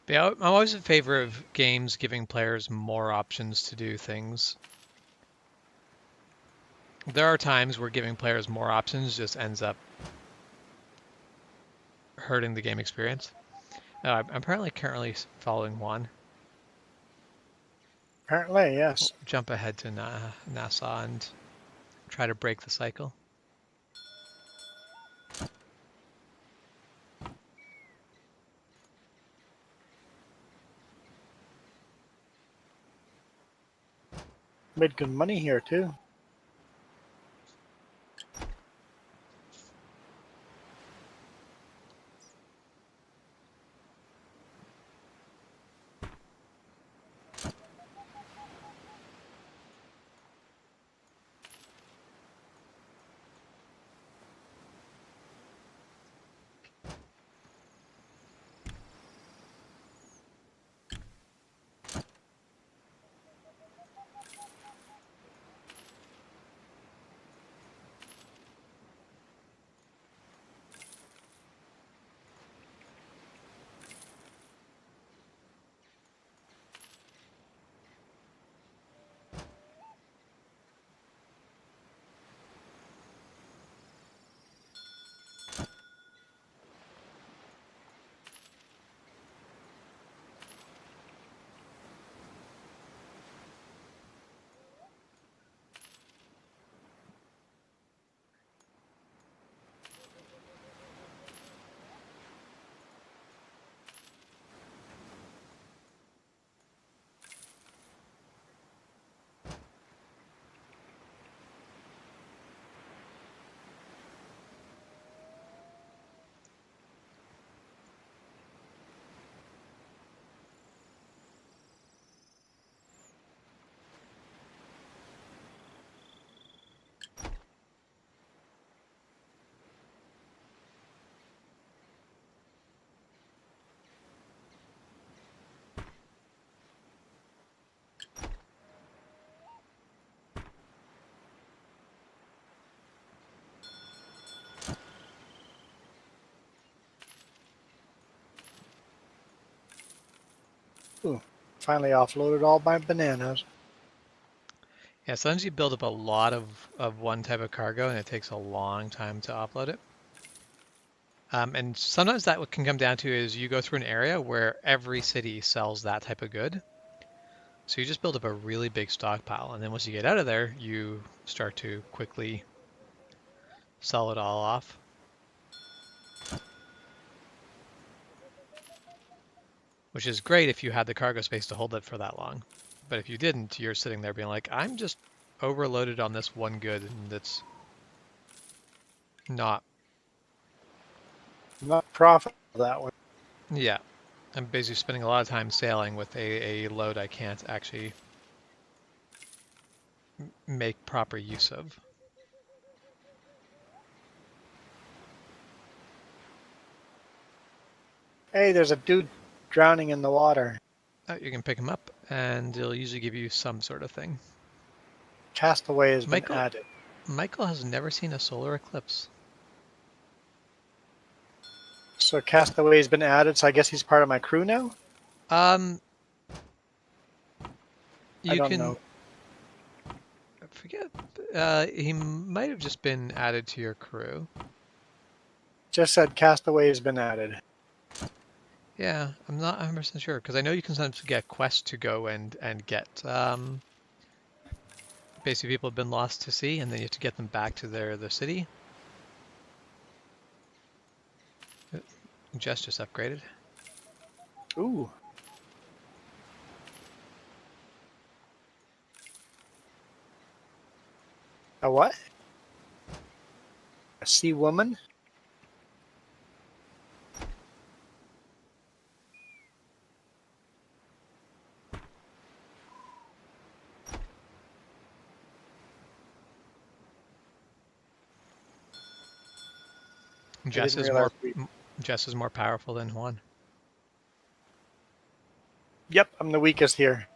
But yeah, I'm always in favor of games giving players more options to do things. There are times where giving players more options just ends up hurting the game experience. I'm apparently currently following one. Apparently, We'll yes. jump ahead to Nassau and try to break the cycle. Made good money here too. Ooh, finally offloaded all my bananas. Yeah, sometimes you build up a lot of one type of cargo and it takes a long time to offload it. And sometimes that what can come down to is you go through an area where every city sells that type of good. So you just build up a really big stockpile, and then once you get out of there, you start to quickly sell it all off. Which is great if you had the cargo space to hold it for that long. But if you didn't, you're sitting there being like, I'm just overloaded on this one good, and it's not. Not profitable that way. Yeah, I'm basically spending a lot of time sailing with a load I can't actually make proper use of. Hey, there's a dude drowning in the water. You can pick them up, and it'll usually give you some sort of thing. Castaway has been Michael, added. Michael has never seen a solar eclipse. So Castaway has been added, so I guess he's part of my crew now? Um, I you don't can know. forget. He might have just been added to your crew. Just said Castaway has been added. Yeah, I'm not 100% sure because I know you can sometimes get quests to go and get. Basically, people have been lost to sea, and then you have to get them back to their city. Jess just upgraded. Ooh. A what? A sea woman? I Jess didn't is realize more we... Jess is more powerful than Juan. Yep, I'm the weakest here.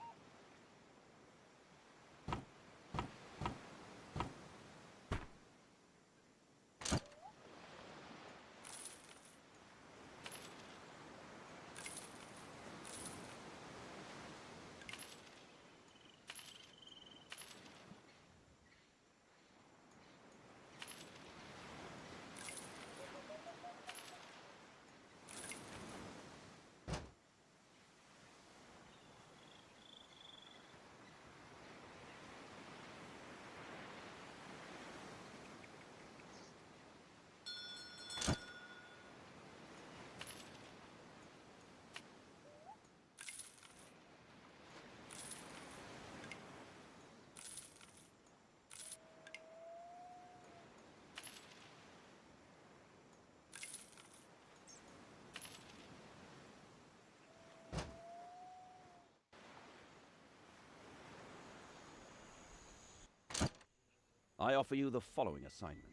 I offer you the following assignment.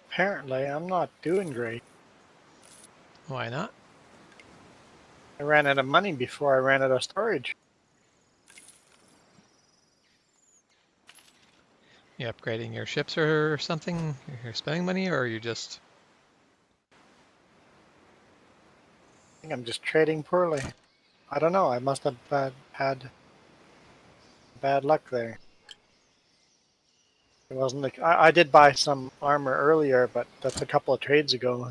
Apparently, I'm not doing great. Why not? I ran out of money before I ran out of storage. You upgrading your ships or something? You're spending money, or are you just... I think I'm just trading poorly. I don't know. I must have had bad luck there. It wasn't like I did buy some armor earlier, but that's a couple of trades ago.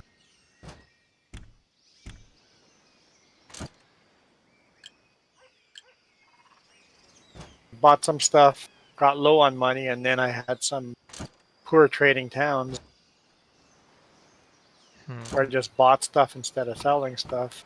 Bought some stuff, got low on money, and then I had some poor trading towns where I just bought stuff instead of selling stuff.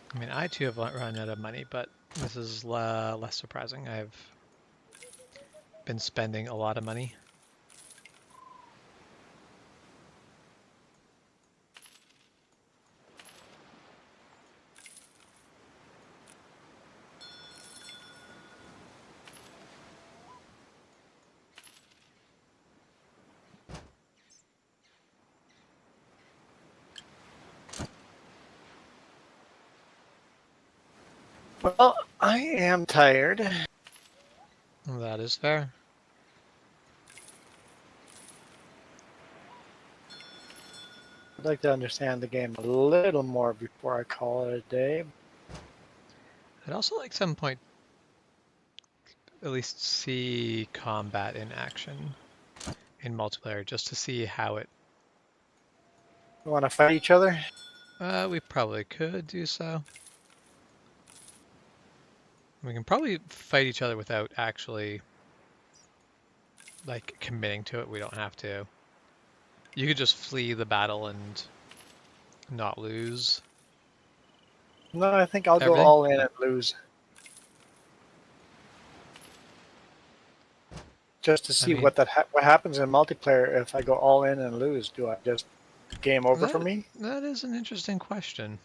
I mean, I too have run out of money, but this is less surprising. I've been spending a lot of money. Well, I am tired. That is fair. I'd like to understand the game a little more before I call it a day. I'd also like some point at least see combat in action in multiplayer, just to see how it... You want to fight each other? We probably could do so. We can probably fight each other without actually, like, committing to it. We don't have to. You could just flee the battle and not lose No, I think I'll go everything. all in and lose. Just to I see mean, what happens in multiplayer if I go all in and lose. Do I just game over for me? that is an interesting question.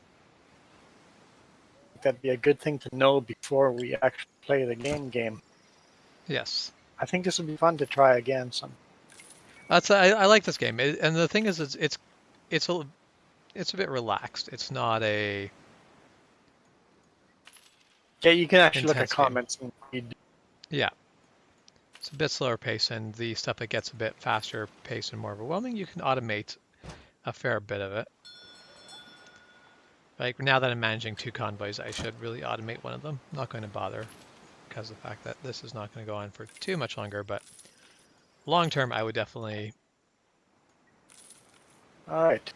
That'd be a good thing to know before we actually play the game. Yes. I think this would be fun to try again. I like this game, and the thing is, it's a bit relaxed. It's not a Yeah, you can actually look at intense game. comments and read. Yeah, it's a bit slower pace, and the stuff that gets a bit faster paced and more overwhelming, you can automate a fair bit of it. Like now that I'm managing 2 convoys, I should really automate one of them. Not going to bother because of the fact that this is not going to go on for too much longer, but long term, I would definitely... All right.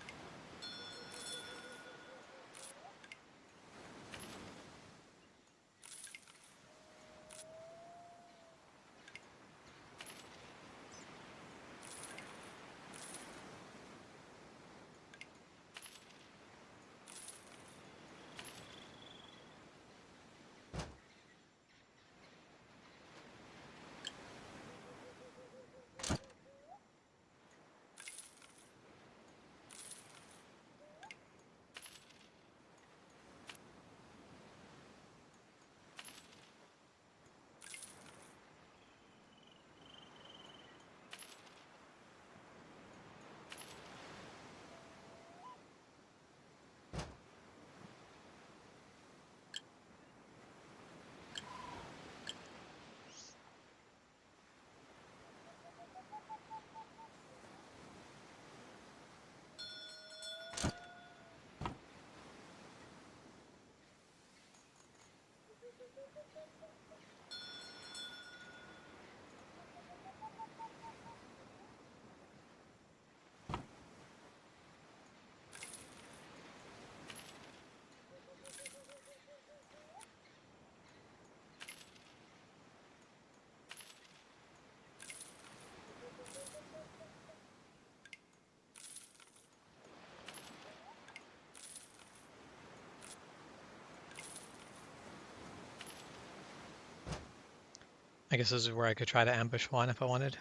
I guess this is where I could try to ambush one if I wanted.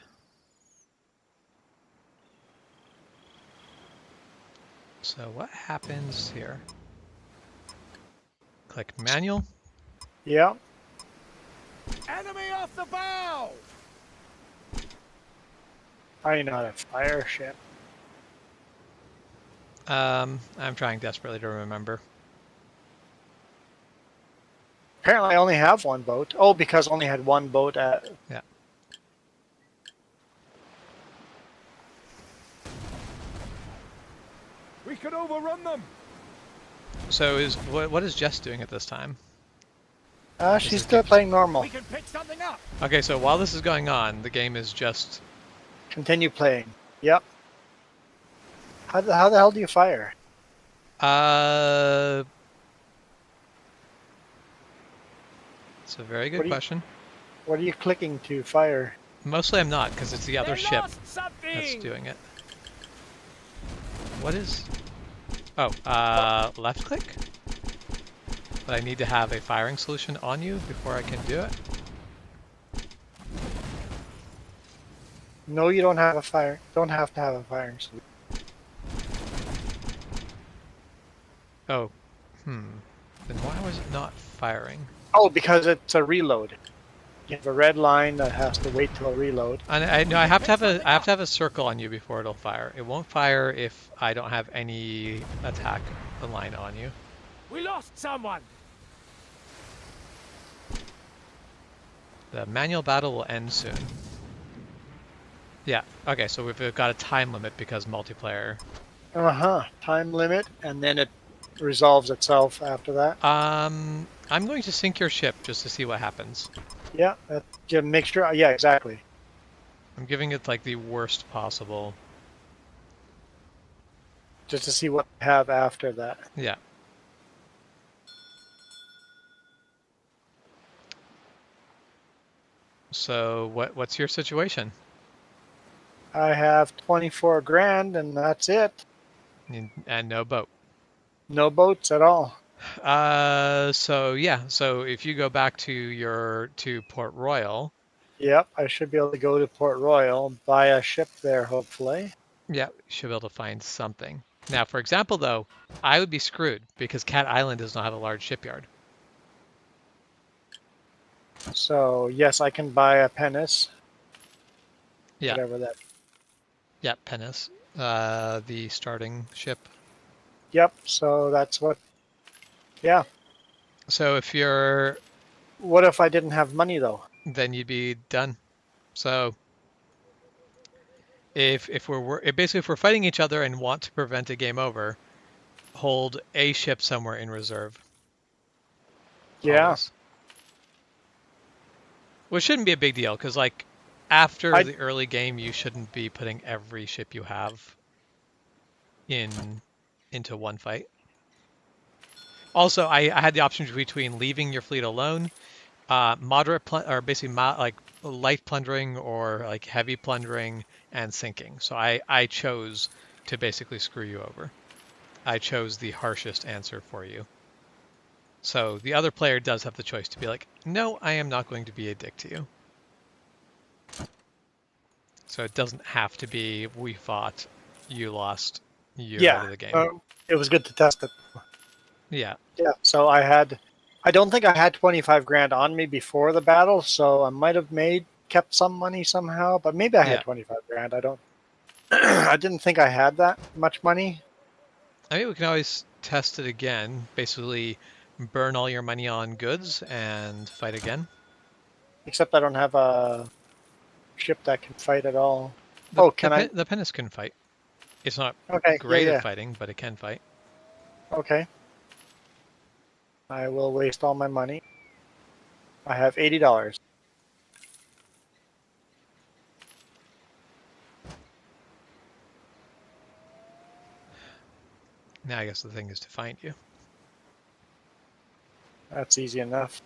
So what happens here? Click manual. Yeah. Enemy off the bow! I know how to fire a ship. I'm trying desperately to remember. Apparently I only have one boat. Oh, because I only had one boat at... Yeah. We could overrun them! So what is Jess doing at this time? she's it still keep- playing normal. We can pick something up! Okay, so while this is going on, the game is just... Continue playing. Yep. How the hell do you fire? It's a very good What do you- question. What are you clicking to fire? Mostly I'm not, because it's the other They ship lost something! that's doing it. What is... Oh, left click? But I need to have a firing solution on you before I can do it. No, you don't have a fire. Don't have to have a firing solution. Oh, Then why was it not firing? Oh, because it's a reload. You have a red line that has to wait till a reload. And I have to have a circle on you before it'll fire. It won't fire if I don't have any attack line on you. We lost someone! The manual battle will end soon. Yeah. Okay, so we've got a time limit because multiplayer. Time limit, and then it resolves itself after that. I'm going to sink your ship just to see what happens. Yeah, to make sure. Yeah, exactly. I'm giving it like the worst possible. Just to see what we have after that. Yeah. So what's your situation? I have 24 grand, and that's it. And no boat. No boats at all. So yeah, so if you go back to Port Royal, Yep, I should be able to go to Port Royal, buy a ship there, hopefully. yeah, you should be able to find something. Now, for example, though, I would be screwed because Cat Island does not have a large shipyard. So yes, I can buy a pinnace. Yeah, Whatever that. yeah, Penis, the starting ship. Yep. So that's what. Yeah. So if you're, What if I didn't have money though? then you'd be done. So if we're fighting each other and want to prevent a game over, hold a ship somewhere in reserve. Yeah. Always. Which shouldn't be a big deal, because like after the early game, you shouldn't be putting every ship you have into one fight. Also, I had the option between leaving your fleet alone, moderate or basically like light plundering or like heavy plundering and sinking. So I chose to basically screw you over. I chose the harshest answer for you. So the other player does have the choice to be like, no, I am not going to be a dick to you. So it doesn't have to be, we fought, you lost, you're out of the game. It was good to test it. Yeah. Yeah. So I don't think I had 25 grand on me before the battle, so I might have kept some money somehow, but maybe I had 25 grand. I don't. I didn't think I had that much money. I mean, we can always test it again. Basically, burn all your money on goods and fight again. Except I don't have a ship that can fight at all. The pinnace can fight. It's not great at fighting, but it can fight. Okay. I will waste all my money. I have $80. Now I guess the thing is to find you. That's easy enough.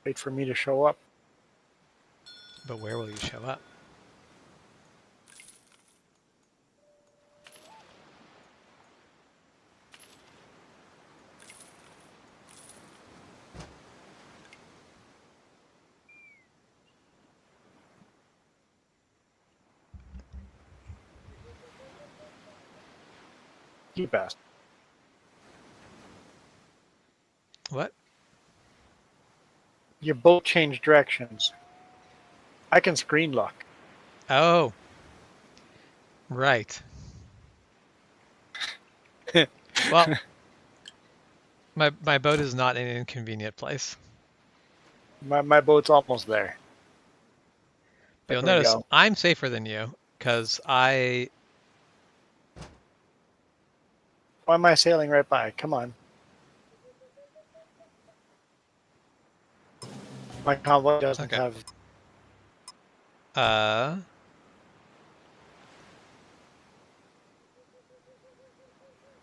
Wait for me to show up. But where will you show up? You best. What? Your boat changed directions. I can screen lock. Oh, right. Well, my boat is not in an inconvenient place. My boat's almost there. But you'll There we notice go. I'm safer than you because Why am I sailing right by? Come on. My convoy doesn't okay. have. Uh,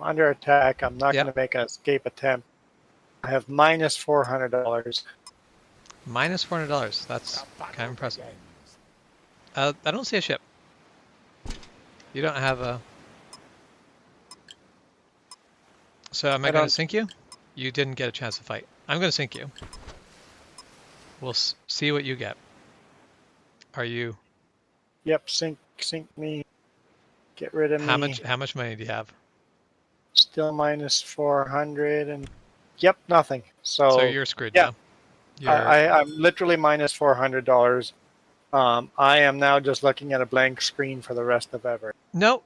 I'm under attack. I'm not yep. going to make an escape attempt. I have minus $400. Minus $400. That's kind of impressive. I don't see a ship. You don't have a. So am I I going to don't. sink you? You didn't get a chance to fight. I'm going to sink you. We'll see what you get. Are you? Yep, sink me. Get rid of me. How much money do you have? Still minus 400 and. Yep, nothing. So So you're screwed yeah, now. You're I'm literally minus $400. I am now just looking at a blank screen for the rest of ever. no.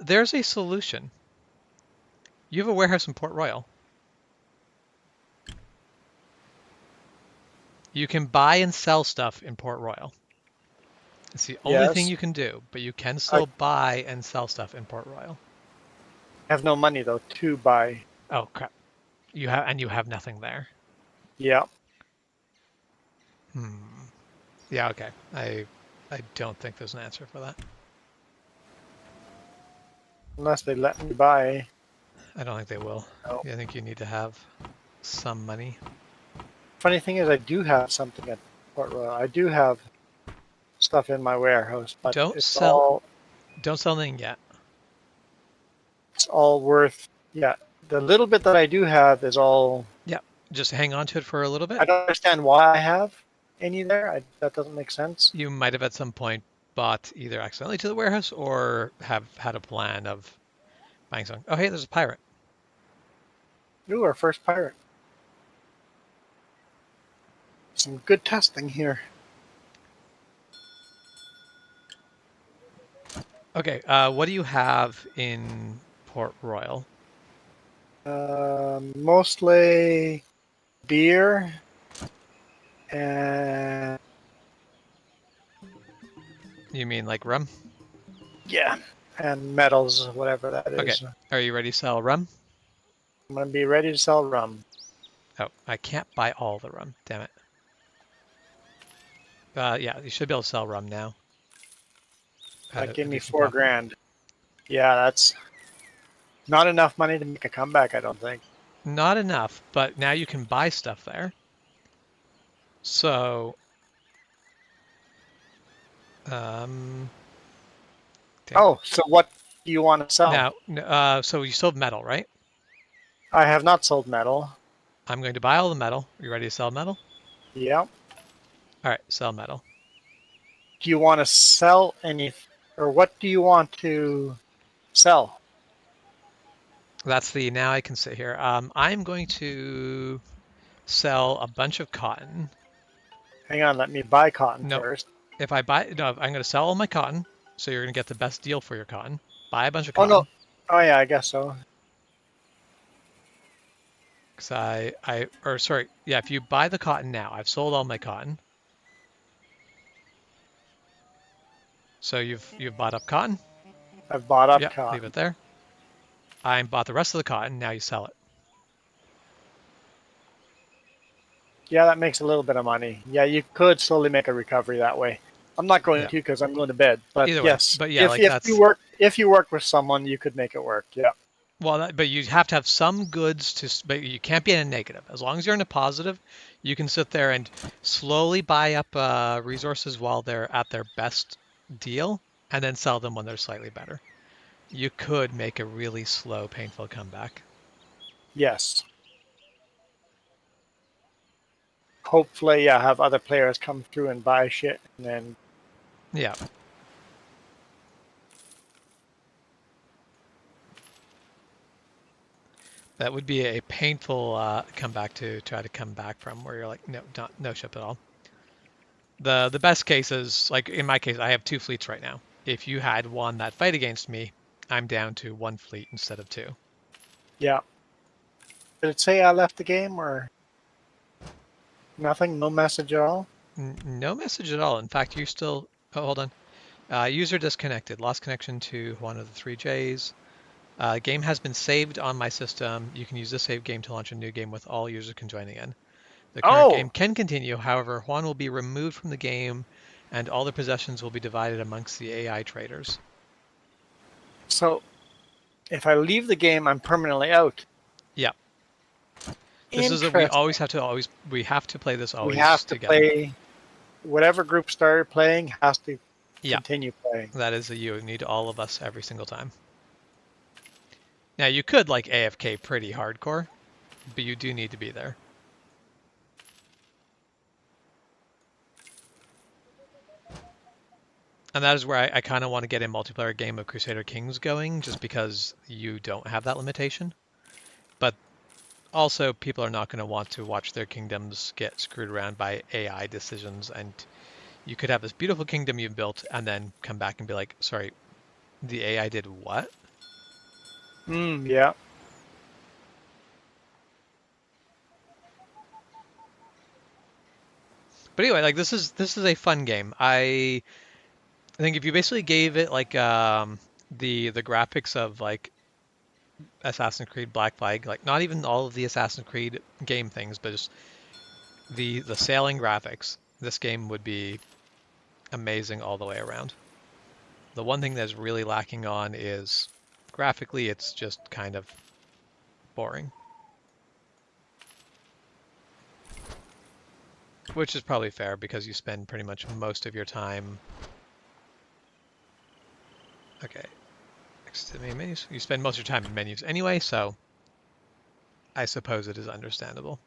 There's a solution. You have a warehouse in Port Royal. You can buy and sell stuff in Port Royal. It's the only thing Yes, you can do, but you can I still buy and sell stuff in Port Royal. have no money though to buy. Oh crap. You have nothing there. Yeah, Hmm. Yeah, okay. I don't think there's an answer for that. unless they let me buy. I don't think they will. No. I think you need to have some money. Funny thing is, I do have something at Port Royal. I do have stuff in my warehouse, but Don't it's sell all anything yet. worth. Yeah, the little bit that I do have is all. Yeah. Just hang on to it for a little bit. I don't understand why I have any there. That doesn't make sense. You might have at some point bought either accidentally to the warehouse or have had a plan of buying something. Oh, hey, there's a pirate. Ooh, our first pirate. Some good testing here. Okay, what do you have in Port Royal? Mostly beer and You mean like rum? yeah, and metals, whatever that Okay, is. are you ready to sell rum? I'm gonna be ready to sell rum. Oh, I can't buy all the rum. Damn it. Yeah, you should be able to sell rum now. That gave A me decent $4 profit. grand. Yeah, that's not enough money to make a comeback, I don't think. Not enough, but now you can buy stuff there. So, damn. Oh, so what do you want to sell? Now, so you still have metal, right? I have not sold metal. I'm going to buy all the metal. You ready to sell metal? Yeah. All right, sell metal. Do you want to sell any, or what do you want to sell? Now I can sit here. I'm going to sell a bunch of cotton. Hang on, let me buy cotton No, first. no, I'm going to sell all my cotton. So you're going to get the best deal for your cotton. Buy a bunch of Oh no. cotton. Oh yeah, I guess so. Because yeah, if you buy the cotton now, I've sold all my cotton. So you've bought up cotton. I've bought up Yep, leave cotton. it there. I bought the rest of the cotton. Now you sell it. Yeah, that makes a little bit of money. Yeah, you could slowly make a recovery that way. I'm not going Yeah. to because I'm going to bed. But Either way, yes, but yeah, like if you work with someone, you could make it work. Yeah. well, but you have to have some goods but you can't be in a negative. As long as you're in a positive, you can sit there and slowly buy up resources while they're at their best deal, and then sell them when they're slightly better. You could make a really slow, painful comeback. Yes. Hopefully, yeah, have other players come through and buy shit, and then Yeah. That would be a painful comeback to try to come back from, where you're like, no ship at all. The best case is, like in my case, I have 2 fleets right now. If you had one that fight against me, I'm down to 1 fleet instead of 2. Yeah. Did it say I left the game or nothing? No message at all? No message at all. In fact, you're still. Oh, hold on. User disconnected. Lost connection to one of the 3 Js. Game has been saved on my system. You can use this save game to launch a new game with all users can join again. The current game Oh, can continue. However, Juan will be removed from the game, and all the possessions will be divided amongst the AI traders. so if I leave the game, I'm permanently out. Yeah. This is we Interesting. have to play this We always have to together. play. Whatever group started playing has to Yeah. continue playing. That is you need all of us every single time. Now you could like AFK pretty hardcore, but you do need to be there. And that is where I kind of want to get a multiplayer game of Crusader Kings going, just because you don't have that limitation. But also, people are not going to want to watch their kingdoms get screwed around by AI decisions, and you could have this beautiful kingdom you've built and then come back and be like, sorry, the AI did what? Yeah. But anyway, like this is a fun game. I think if you basically gave it like the graphics of like Assassin's Creed Black Flag, like not even all of the Assassin's Creed game things, but just the sailing graphics, this game would be amazing all the way around. The one thing that's really lacking on is graphically, it's just kind of boring. Which is probably fair because you spend pretty much most of your time. Okay. Next to the main menus. You spend most of your time in menus anyway, so I suppose it is understandable.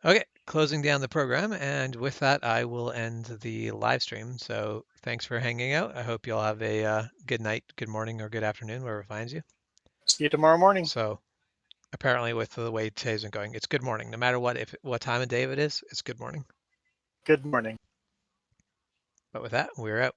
Okay, closing down the program, and with that, I will end the live stream. So thanks for hanging out. I hope you all have a good night, good morning, or good afternoon, wherever it finds you. See you tomorrow morning. So apparently, with the way today's been going, it's good morning. No matter what time of day it is, it's good morning. Good morning. But with that, we're out.